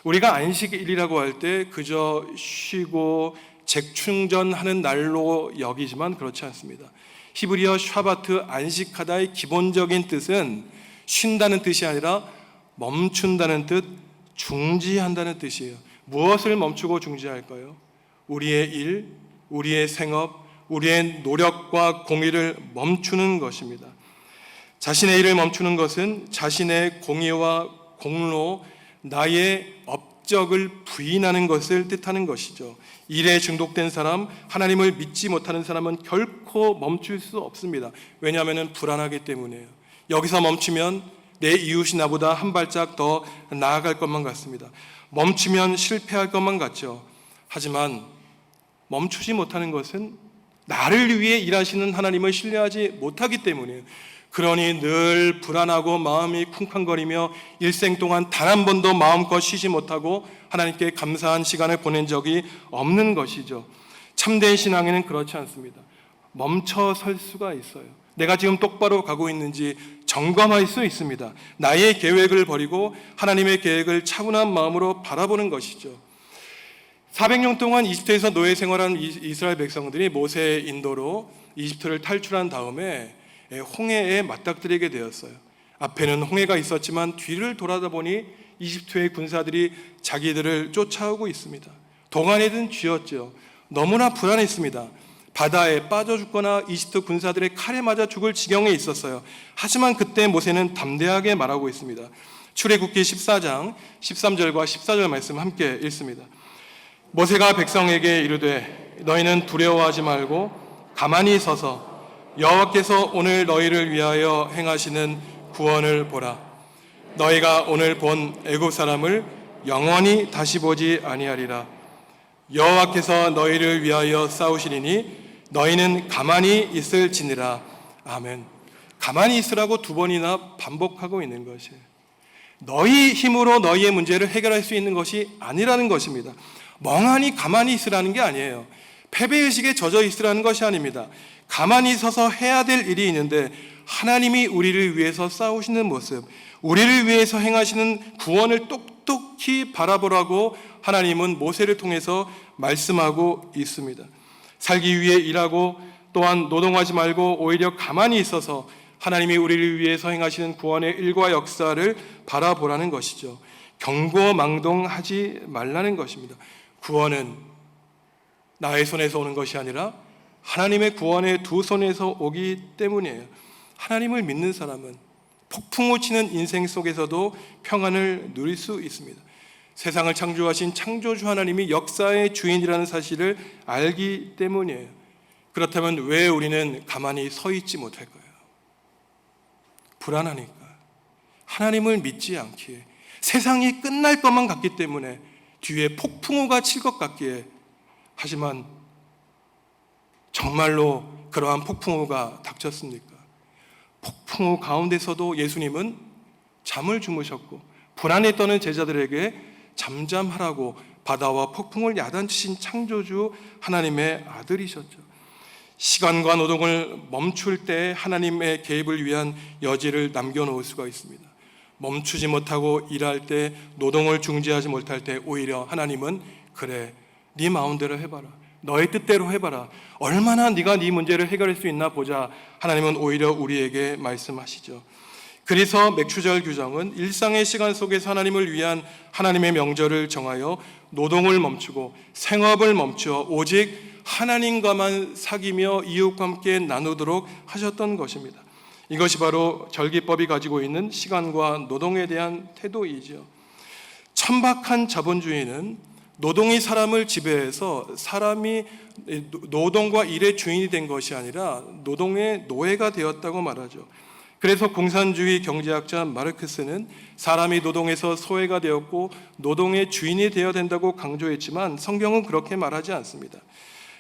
우리가 안식일이라고 할 때 그저 쉬고 재충전하는 날로 여기지만 그렇지 않습니다. 히브리어 샤바트, 안식하다의 기본적인 뜻은 쉰다는 뜻이 아니라 멈춘다는 뜻, 중지한다는 뜻이에요. 무엇을 멈추고 중지할까요? 우리의 일, 우리의 생업, 우리의 노력과 공의를 멈추는 것입니다. 자신의 일을 멈추는 것은 자신의 공의와 공로, 나의 업적을 부인하는 것을 뜻하는 것이죠. 일에 중독된 사람, 하나님을 믿지 못하는 사람은 결코 멈출 수 없습니다. 왜냐하면 불안하기 때문이에요. 여기서 멈추면 내 이웃이 나보다 한 발짝 더 나아갈 것만 같습니다. 멈추면 실패할 것만 같죠. 하지만 멈추지 못하는 것은 나를 위해 일하시는 하나님을 신뢰하지 못하기 때문이에요. 그러니 늘 불안하고 마음이 쿵쾅거리며 일생 동안 단 한 번도 마음껏 쉬지 못하고 하나님께 감사한 시간을 보낸 적이 없는 것이죠. 참된 신앙에는 그렇지 않습니다. 멈춰 설 수가 있어요. 내가 지금 똑바로 가고 있는지 점검할 수 있습니다. 나의 계획을 버리고 하나님의 계획을 차분한 마음으로 바라보는 것이죠. 400년 동안 이집트에서 노예 생활한 이스라엘 백성들이 모세의 인도로 이집트를 탈출한 다음에 홍해에 맞닥뜨리게 되었어요. 앞에는 홍해가 있었지만 뒤를 돌아다보니 이집트의 군사들이 자기들을 쫓아오고 있습니다. 동안에 든 쥐였죠. 너무나 불안했습니다. 바다에 빠져 죽거나 이집트 군사들의 칼에 맞아 죽을 지경에 있었어요. 하지만 그때 모세는 담대하게 말하고 있습니다. 출애굽기 14장 13절과 14절 말씀 함께 읽습니다. 모세가 백성에게 이르되 너희는 두려워하지 말고 가만히 서서 여호와께서 오늘 너희를 위하여 행하시는 구원을 보라. 너희가 오늘 본 애굽 사람을 영원히 다시 보지 아니하리라. 여호와께서 너희를 위하여 싸우시리니 너희는 가만히 있을지니라. 아멘. 가만히 있으라고 2번이나 반복하고 있는 것이에요. 너희 힘으로 너희의 문제를 해결할 수 있는 것이 아니라는 것입니다. 멍하니 가만히 있으라는 게 아니에요. 패배의식에 젖어 있으라는 것이 아닙니다. 가만히 서서 해야 될 일이 있는데 하나님이 우리를 위해서 싸우시는 모습, 우리를 위해서 행하시는 구원을 똑똑히 바라보라고 하나님은 모세를 통해서 말씀하고 있습니다. 살기 위해 일하고 또한 노동하지 말고 오히려 가만히 있어서 하나님이 우리를 위해서 행하시는 구원의 일과 역사를 바라보라는 것이죠. 경고망동하지 말라는 것입니다. 구원은 나의 손에서 오는 것이 아니라 하나님의 구원의 2손에서 오기 때문이에요. 하나님을 믿는 사람은 폭풍우 치는 인생 속에서도 평안을 누릴 수 있습니다. 세상을 창조하신 창조주 하나님이 역사의 주인이라는 사실을 알기 때문이에요. 그렇다면 왜 우리는 가만히 서 있지 못할까요? 불안하니까, 하나님을 믿지 않기에, 세상이 끝날 것만 같기 때문에, 뒤에 폭풍우가 칠 것 같기에. 하지만 정말로 그러한 폭풍우가 닥쳤습니까? 폭풍우 가운데서도 예수님은 잠을 주무셨고 불안에 떠는 제자들에게 잠잠하라고 바다와 폭풍을 야단치신 창조주 하나님의 아들이셨죠. 시간과 노동을 멈출 때 하나님의 개입을 위한 여지를 남겨놓을 수가 있습니다. 멈추지 못하고 일할 때, 노동을 중지하지 못할 때 오히려 하나님은 그래, 네 마음대로 해봐라, 너의 뜻대로 해봐라, 얼마나 네가 네 문제를 해결할 수 있나 보자. 하나님은 오히려 우리에게 말씀하시죠. 그래서 맥추절 규정은 일상의 시간 속에서 하나님을 위한 하나님의 명절을 정하여 노동을 멈추고 생업을 멈추어 오직 하나님과만 사귀며 이웃과 함께 나누도록 하셨던 것입니다. 이것이 바로 절기법이 가지고 있는 시간과 노동에 대한 태도이죠. 천박한 자본주의는 노동이 사람을 지배해서 사람이 노동과 일의 주인이 된 것이 아니라 노동의 노예가 되었다고 말하죠. 그래서 공산주의 경제학자 마르크스는 사람이 노동에서 소외가 되었고 노동의 주인이 되어야 된다고 강조했지만 성경은 그렇게 말하지 않습니다.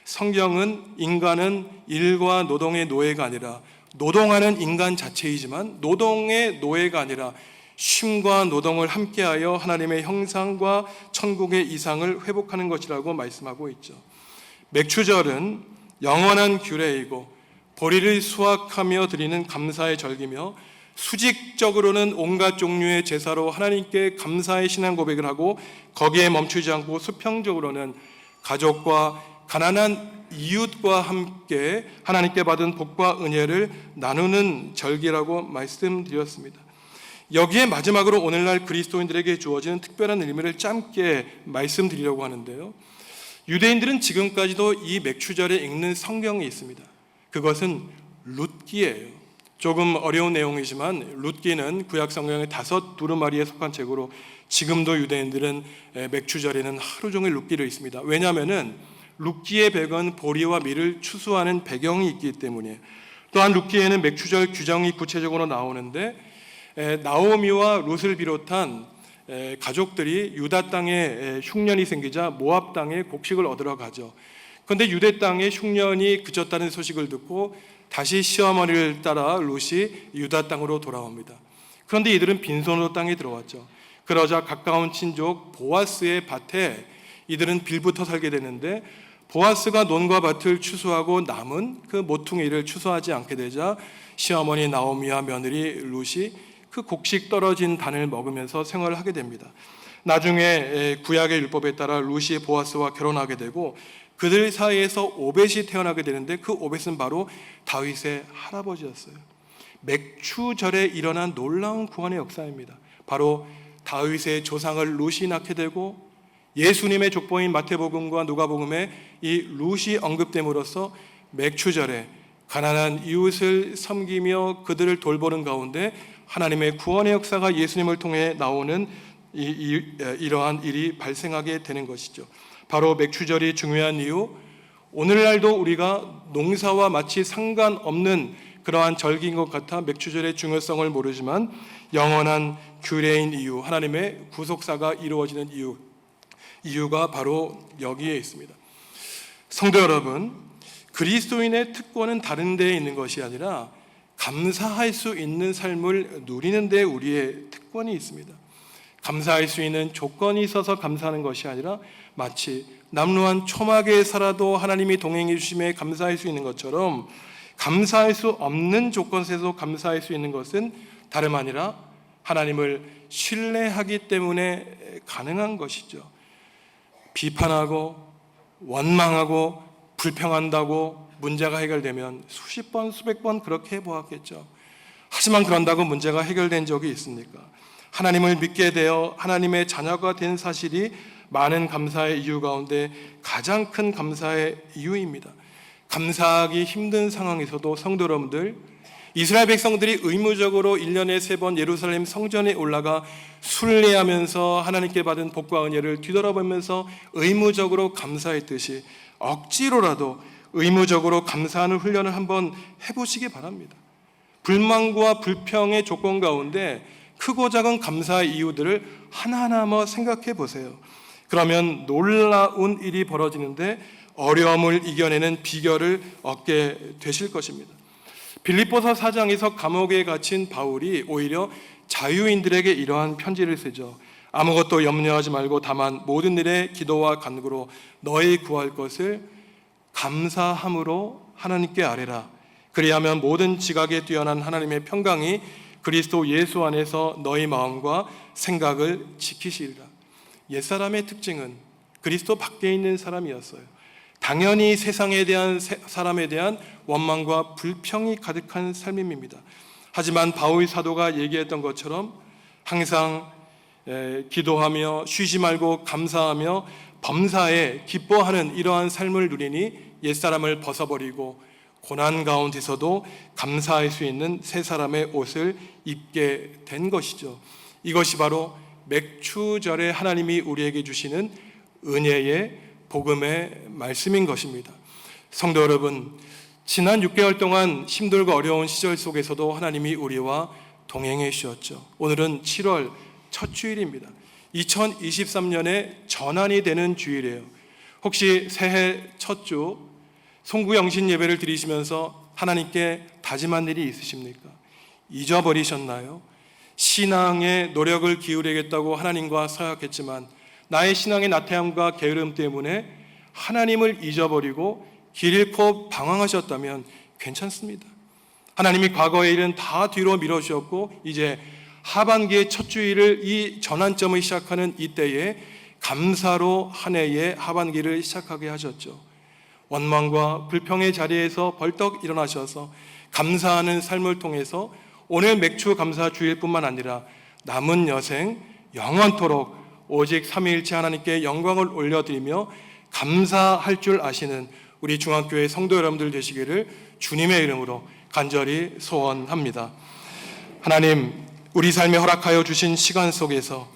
성경은 인간은 일과 노동의 노예가 아니라 노동하는 인간 자체이지만 노동의 노예가 아니라 쉼과 노동을 함께하여 하나님의 형상과 천국의 이상을 회복하는 것이라고 말씀하고 있죠. 맥추절은 영원한 규례이고 보리를 수확하며 드리는 감사의 절기며 수직적으로는 온갖 종류의 제사로 하나님께 감사의 신앙 고백을 하고 거기에 멈추지 않고 수평적으로는 가족과 가난한 이웃과 함께 하나님께 받은 복과 은혜를 나누는 절기라고 말씀드렸습니다. 여기에 마지막으로 오늘날 그리스도인들에게 주어지는 특별한 의미를 짧게 말씀드리려고 하는데요. 유대인들은 지금까지도 이 맥추절에 읽는 성경이 있습니다. 그것은 룻기예요. 조금 어려운 내용이지만 룻기는 구약 성경의 5 두루마리에 속한 책으로 지금도 유대인들은 맥추절에는 하루 종일 룻기를 읽습니다. 왜냐하면 룻기의 배경은 보리와 밀을 추수하는 배경이 있기 때문이에요. 또한 룻기에는 맥추절 규정이 구체적으로 나오는데 나오미와 룻을 비롯한 가족들이 유다 땅에 흉년이 생기자 모압 땅에 곡식을 얻으러 가죠. 그런데 유대 땅에 흉년이 그쳤다는 소식을 듣고 다시 시어머니를 따라 룻이 유다 땅으로 돌아옵니다. 그런데 이들은 빈손으로 땅에 들어왔죠. 그러자 가까운 친족 보아스의 밭에 이들은 빌부터 살게 되는데 보아스가 논과 밭을 추수하고 남은 그 모퉁이를 추수하지 않게 되자 시어머니 나오미와 며느리 룻이 그 곡식 떨어진 단을 먹으면서 생활을 하게 됩니다. 나중에 구약의 율법에 따라 룻이 보아스와 결혼하게 되고 그들 사이에서 오벳이 태어나게 되는데 그 오벳은 바로 다윗의 할아버지였어요. 맥추절에 일어난 놀라운 구원의 역사입니다. 바로 다윗의 조상을 룻이 낳게 되고 예수님의 족보인 마태복음과 누가복음에 이 룻이 언급됨으로써 맥추절에 가난한 이웃을 섬기며 그들을 돌보는 가운데 하나님의 구원의 역사가 예수님을 통해 나오는 이러한 일이 발생하게 되는 것이죠. 바로 맥추절이 중요한 이유, 오늘날도 우리가 농사와 마치 상관없는 그러한 절기인 것 같아 맥추절의 중요성을 모르지만 영원한 규례인 이유, 하나님의 구속사가 이루어지는 이유가 바로 여기에 있습니다. 성도 여러분, 그리스도인의 특권은 다른 데에 있는 것이 아니라 감사할 수 있는 삶을 누리는 데 우리의 특권이 있습니다. 감사할 수 있는 조건이 있어서 감사하는 것이 아니라 마치 남루한 초막에 살아도 하나님이 동행해 주심에 감사할 수 있는 것처럼 감사할 수 없는 조건 속에서 감사할 수 있는 것은 다름 아니라 하나님을 신뢰하기 때문에 가능한 것이죠. 비판하고 원망하고 불평한다고 문제가 해결되면 수십 번 수백 번 그렇게 해보았겠죠. 하지만 그런다고 문제가 해결된 적이 있습니까? 하나님을 믿게 되어 하나님의 자녀가 된 사실이 많은 감사의 이유 가운데 가장 큰 감사의 이유입니다. 감사하기 힘든 상황에서도 성도 여러분들, 이스라엘 백성들이 의무적으로 1년에 3번 예루살렘 성전에 올라가 순례하면서 하나님께 받은 복과 은혜를 뒤돌아보면서 의무적으로 감사했듯이 억지로라도 의무적으로 감사하는 훈련을 한번 해보시기 바랍니다. 불만과 불평의 조건 가운데 크고 작은 감사의 이유들을 하나하나 한번 생각해 보세요. 그러면 놀라운 일이 벌어지는데 어려움을 이겨내는 비결을 얻게 되실 것입니다. 빌립보서 4장에서 감옥에 갇힌 바울이 오히려 자유인들에게 이러한 편지를 쓰죠. 아무것도 염려하지 말고 다만 모든 일에 기도와 간구로 너희 구할 것을 감사함으로 하나님께 아뢰라. 그리하면 모든 지각에 뛰어난 하나님의 평강이 그리스도 예수 안에서 너희 마음과 생각을 지키시리라. 옛사람의 특징은 그리스도 밖에 있는 사람이었어요. 당연히 세상에 대한 사람에 대한 원망과 불평이 가득한 삶입니다. 하지만 바울 사도가 얘기했던 것처럼 항상 기도하며 쉬지 말고 감사하며 범사에 기뻐하는 이러한 삶을 누리니 옛사람을 벗어버리고 고난 가운데서도 감사할 수 있는 새 사람의 옷을 입게 된 것이죠. 이것이 바로 맥추절에 하나님이 우리에게 주시는 은혜의 복음의 말씀인 것입니다. 성도 여러분, 지난 6개월 동안 힘들고 어려운 시절 속에서도 하나님이 우리와 동행해 주셨죠. 오늘은 7월 첫 주일입니다. 2023년의 전환이 되는 주일이에요. 혹시 새해 첫 주 송구영신 예배를 드리시면서 하나님께 다짐한 일이 있으십니까? 잊어버리셨나요? 신앙에 노력을 기울이겠다고 하나님과 서약했지만 나의 신앙의 나태함과 게으름 때문에 하나님을 잊어버리고 길 잃고 방황하셨다면 괜찮습니다. 하나님이 과거의 일은 다 뒤로 밀어주셨고 이제 하반기의 첫 주일을 이 전환점을 시작하는 이때에 감사로 한 해의 하반기를 시작하게 하셨죠. 원망과 불평의 자리에서 벌떡 일어나셔서 감사하는 삶을 통해서 오늘 맥주 감사 주일뿐만 아니라 남은 여생 영원토록 오직 삼위일체 하나님께 영광을 올려드리며 감사할 줄 아시는 우리 중앙교회 성도 여러분들 되시기를 주님의 이름으로 간절히 소원합니다. 하나님, 우리 삶에 허락하여 주신 시간 속에서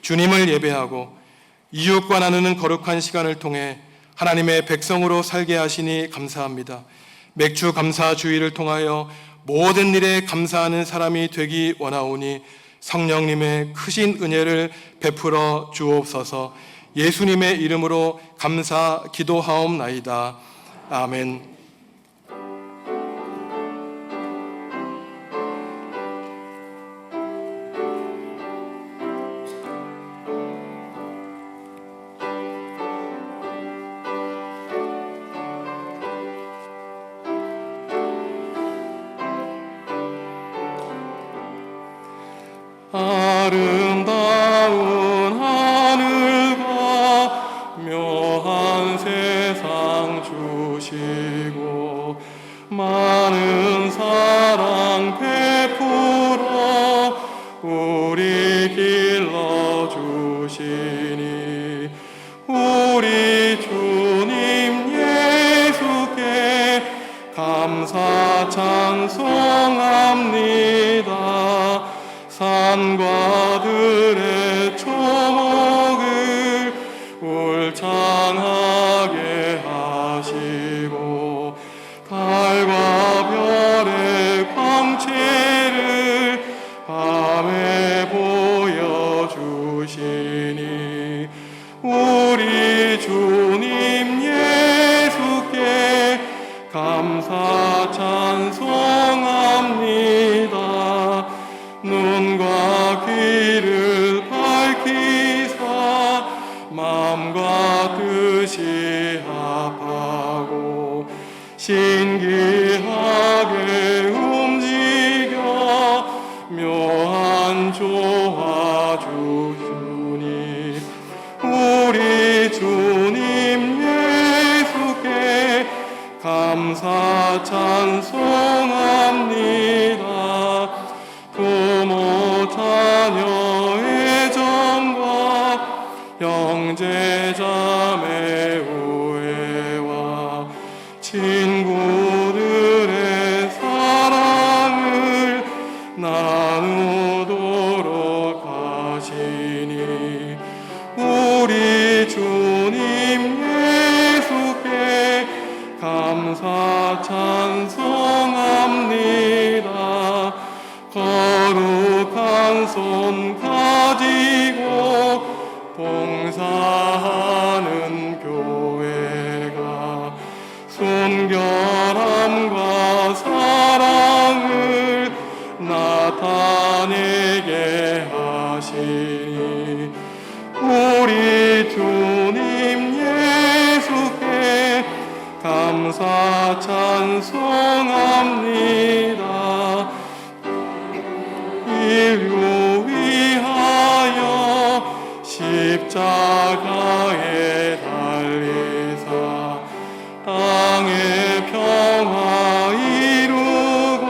주님을 예배하고 이웃과 나누는 거룩한 시간을 통해 하나님의 백성으로 살게 하시니 감사합니다. 맥주 감사 주일을 통하여 모든 일에 감사하는 사람이 되기 원하오니 성령님의 크신 은혜를 베풀어 주옵소서. 예수님의 이름으로 감사 기도하옵나이다. 아멘. 아름다운 하늘과 묘한 세상 주시고 많은 사랑 베풀어 우리 길러 주시니 우리 주님 예수께 감사 찬송합니다. 산과 들의 초목을 울창하게 하시고 달과 별의 광채를 밤에 보여주시니 우리 주님 예수께 감사 찬송합니다. 눈과 귀를 밝히사 마음과 뜻이 합하고 신기하게 움직여 묘한 조화 주시니 우리 주님 예수께 감사 찬송합니다. 부모 자녀의 정과 형제 자매 우애와 친구들의 사랑을 나누도록 하시니 우리 주님 예수께 감사 찬송합니다. 거룩한 손 가지고 봉사하는 교회가 순결함과 사랑 나타내게 하시니 우리 주님 예수께 감사 찬송합니다. 인류 위하여 십자가에 달리사 땅의 평화 이루고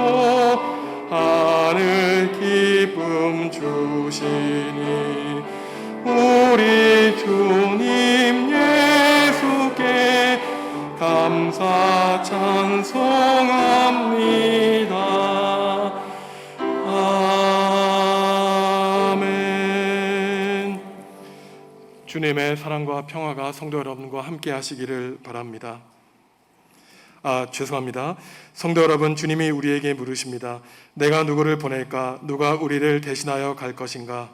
하늘 기쁨 주시니 우리 주님 예수께 감사 찬송합니다. 아멘. 주님의 사랑과 평화가 성도 여러분과 함께 하시기를 바랍니다. 죄송합니다. 성도 여러분, 주님이 우리에게 물으십니다. 내가 누구를 보낼까? 누가 우리를 대신하여 갈 것인가?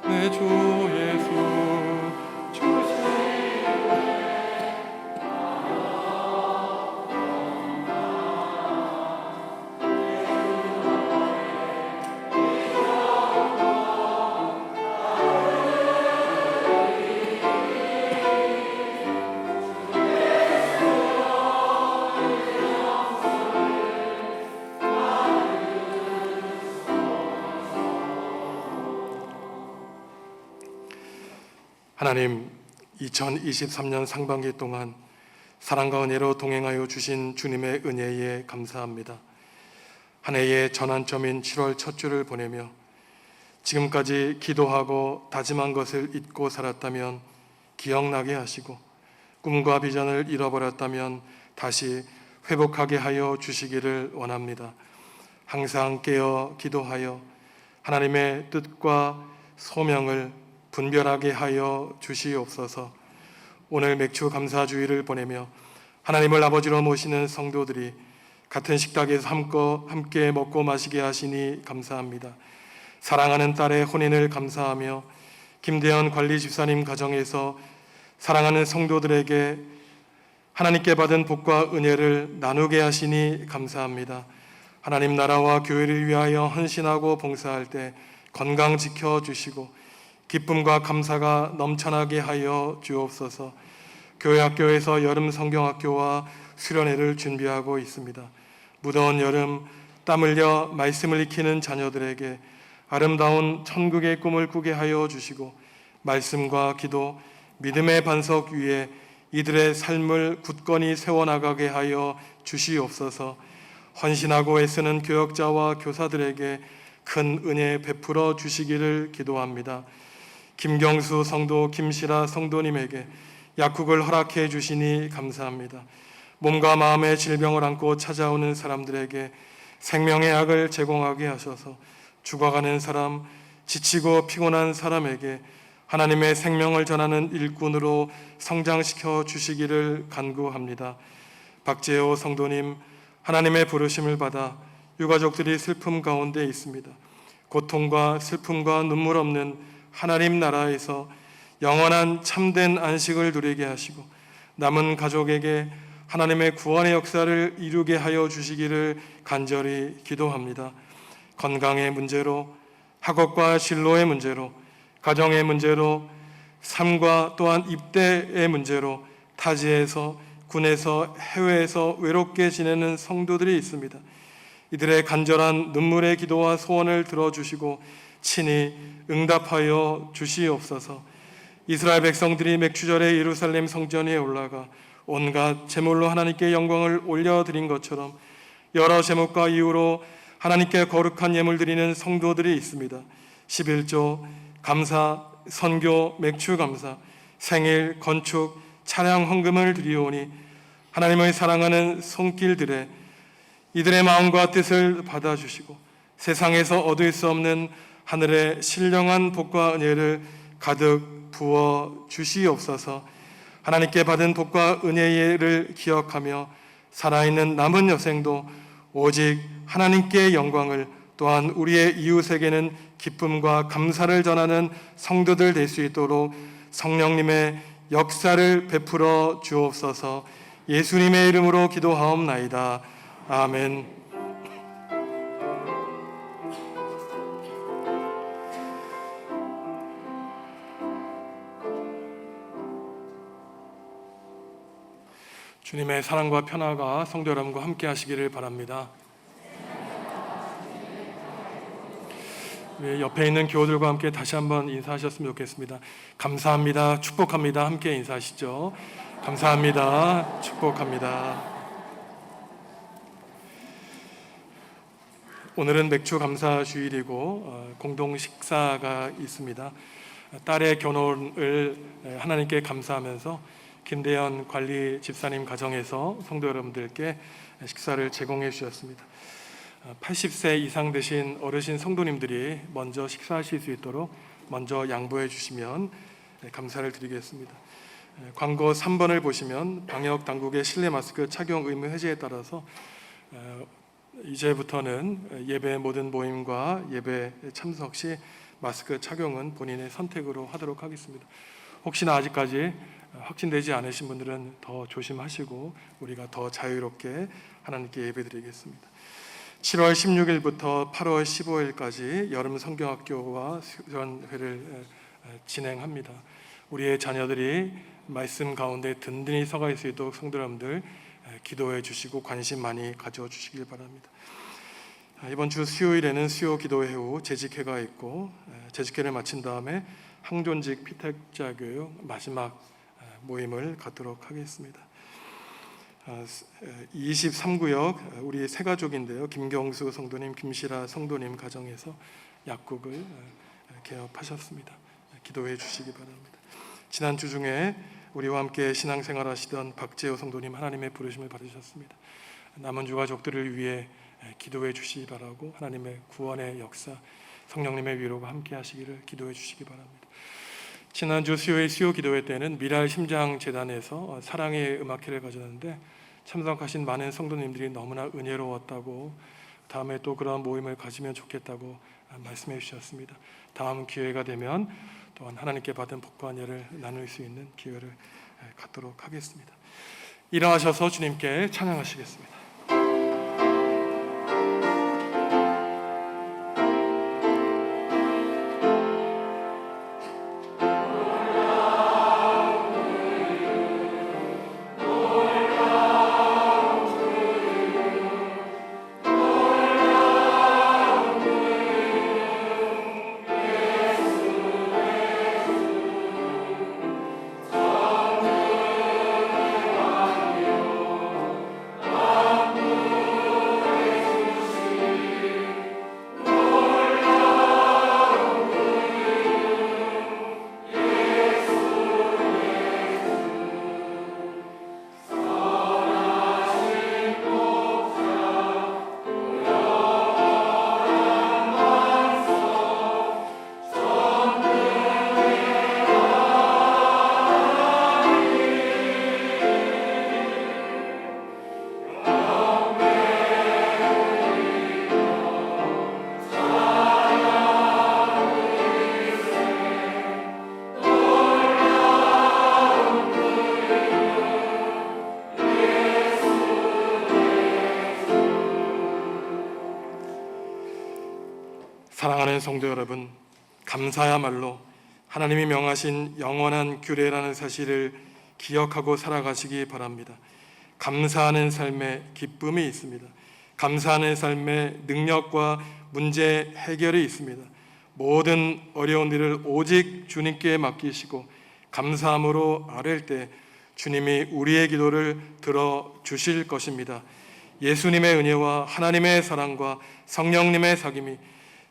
내 주 예수 하나님, 2023년 상반기 동안 사랑과 은혜로 동행하여 주신 주님의 은혜에 감사합니다. 한 해의 전환점인 7월 첫 주를 보내며 지금까지 기도하고 다짐한 것을 잊고 살았다면 기억나게 하시고 꿈과 비전을 잃어버렸다면 다시 회복하게 하여 주시기를 원합니다. 항상 깨어 기도하여 하나님의 뜻과 소명을 분별하게 하여 주시옵소서. 오늘 맥주 감사주의를 보내며 하나님을 아버지로 모시는 성도들이 같은 식탁에서 함께 먹고 마시게 하시니 감사합니다. 사랑하는 딸의 혼인을 감사하며 김대현 관리 집사님 가정에서 사랑하는 성도들에게 하나님께 받은 복과 은혜를 나누게 하시니 감사합니다. 하나님 나라와 교회를 위하여 헌신하고 봉사할 때 건강 지켜주시고 기쁨과 감사가 넘쳐나게 하여 주옵소서. 교회 학교에서 여름 성경학교와 수련회를 준비하고 있습니다. 무더운 여름 땀 흘려 말씀을 익히는 자녀들에게 아름다운 천국의 꿈을 꾸게 하여 주시고 말씀과 기도, 믿음의 반석 위에 이들의 삶을 굳건히 세워나가게 하여 주시옵소서. 헌신하고 애쓰는 교역자와 교사들에게 큰 은혜 베풀어 주시기를 기도합니다. 김경수 성도, 김시라 성도님에게 약국을 허락해 주시니 감사합니다. 몸과 마음의 질병을 안고 찾아오는 사람들에게 생명의 약을 제공하게 하셔서 죽어가는 사람, 지치고 피곤한 사람에게 하나님의 생명을 전하는 일꾼으로 성장시켜 주시기를 간구합니다. 박재호 성도님, 하나님의 부르심을 받아 유가족들이 슬픔 가운데 있습니다. 고통과 슬픔과 눈물 없는 하나님 나라에서 영원한 참된 안식을 누리게 하시고 남은 가족에게 하나님의 구원의 역사를 이루게 하여 주시기를 간절히 기도합니다. 건강의 문제로, 학업과 진로의 문제로, 가정의 문제로, 삶과 또한 입대의 문제로 타지에서, 군에서, 해외에서 외롭게 지내는 성도들이 있습니다. 이들의 간절한 눈물의 기도와 소원을 들어주시고 친히 응답하여 주시옵소서. 이스라엘 백성들이 맥추절에 예루살렘 성전에 올라가 온갖 제물로 하나님께 영광을 올려드린 것처럼 여러 제목과 이유로 하나님께 거룩한 예물 드리는 성도들이 있습니다. 11조, 감사, 선교, 맥주 감사, 생일, 건축, 차량 헌금을 드리오니 하나님을 사랑하는 손길들에 이들의 마음과 뜻을 받아주시고 세상에서 얻을 수 없는 하늘의 신령한 복과 은혜를 가득 부어 주시옵소서. 하나님께 받은 복과 은혜를 기억하며 살아있는 남은 여생도 오직 하나님께 영광을 또한 우리의 이웃에게는 기쁨과 감사를 전하는 성도들 될 수 있도록 성령님의 역사를 베풀어 주옵소서. 예수님의 이름으로 기도하옵나이다. 아멘. 주님의 사랑과 평화가 성도 여러분과 함께 하시기를 바랍니다. 옆에 있는 교우들과 함께 다시 한번 인사하셨으면 좋겠습니다. 감사합니다. 축복합니다. 함께 인사하시죠. 감사합니다. 축복합니다. 오늘은 맥주 감사 주일이고 공동 식사가 있습니다. 딸의 결혼을 하나님께 감사하면서 김대현 관리 집사님 가정에서 성도 여러분들께 식사를 제공해 주셨습니다. 80세 이상 되신 어르신 성도님들이 먼저 식사하실 수 있도록 먼저 양보해 주시면 감사를 드리겠습니다. 광고 3번을 보시면 방역 당국의 실내 마스크 착용 의무 해제에 따라서 이제부터는 예배 모든 모임과 예배 참석 시 마스크 착용은 본인의 선택으로 하도록 하겠습니다. 혹시나 아직까지 확진되지 않으신 분들은 더 조심하시고 우리가 더 자유롭게 하나님께 예배드리겠습니다. 7월 16일부터 8월 15일까지 여름 성경학교와 수련회를 진행합니다. 우리의 자녀들이 말씀 가운데 든든히 서갈 수 있도록 성도 여러분들 기도해 주시고 관심 많이 가져주시길 바랍니다. 이번 주 수요일에는 수요 기도회 후 재직회가 있고 재직회를 마친 다음에 항존직 피택자 교육 마지막 모임을 갖도록 하겠습니다. 23구역 우리 세 가족인데요. 김경수 성도님, 김시라 성도님 가정에서 약국을 개업하셨습니다. 기도해 주시기 바랍니다. 지난주 중에 우리와 함께 신앙생활 하시던 박재호 성도님 하나님의 부르심을 받으셨습니다. 남은 주가족들을 위해 기도해 주시기 바라고 하나님의 구원의 역사, 성령님의 위로가 함께 하시기를 기도해 주시기 바랍니다. 지난주 수요일 수요 기도회 때는 미랄 심장재단에서 사랑의 음악회를 가졌는데 참석하신 많은 성도님들이 너무나 은혜로웠다고 다음에 또 그러한 모임을 가지면 좋겠다고 말씀해 주셨습니다. 다음 기회가 되면 또한 하나님께 받은 복과 은혜를 나눌 수 있는 기회를 갖도록 하겠습니다. 일어나셔서 주님께 찬양하시겠습니다. 사랑하는 성도 여러분, 감사야말로 하나님이 명하신 영원한 규례라는 사실을 기억하고 살아가시기 바랍니다. 감사하는 삶에 기쁨이 있습니다. 감사하는 삶에 능력과 문제 해결이 있습니다. 모든 어려운 일을 오직 주님께 맡기시고 감사함으로 아랠 때 주님이 우리의 기도를 들어주실 것입니다. 예수님의 은혜와 하나님의 사랑과 성령님의 사귐이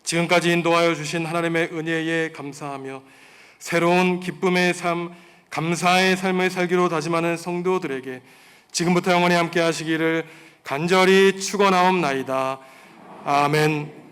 지금까지 인도하여 주신 하나님의 은혜에 감사하며 새로운 기쁨의 삶, 감사의 삶을 살기로 다짐하는 성도들에게 지금부터 영원히 함께 하시기를 간절히 축원하옵나이다. 아멘.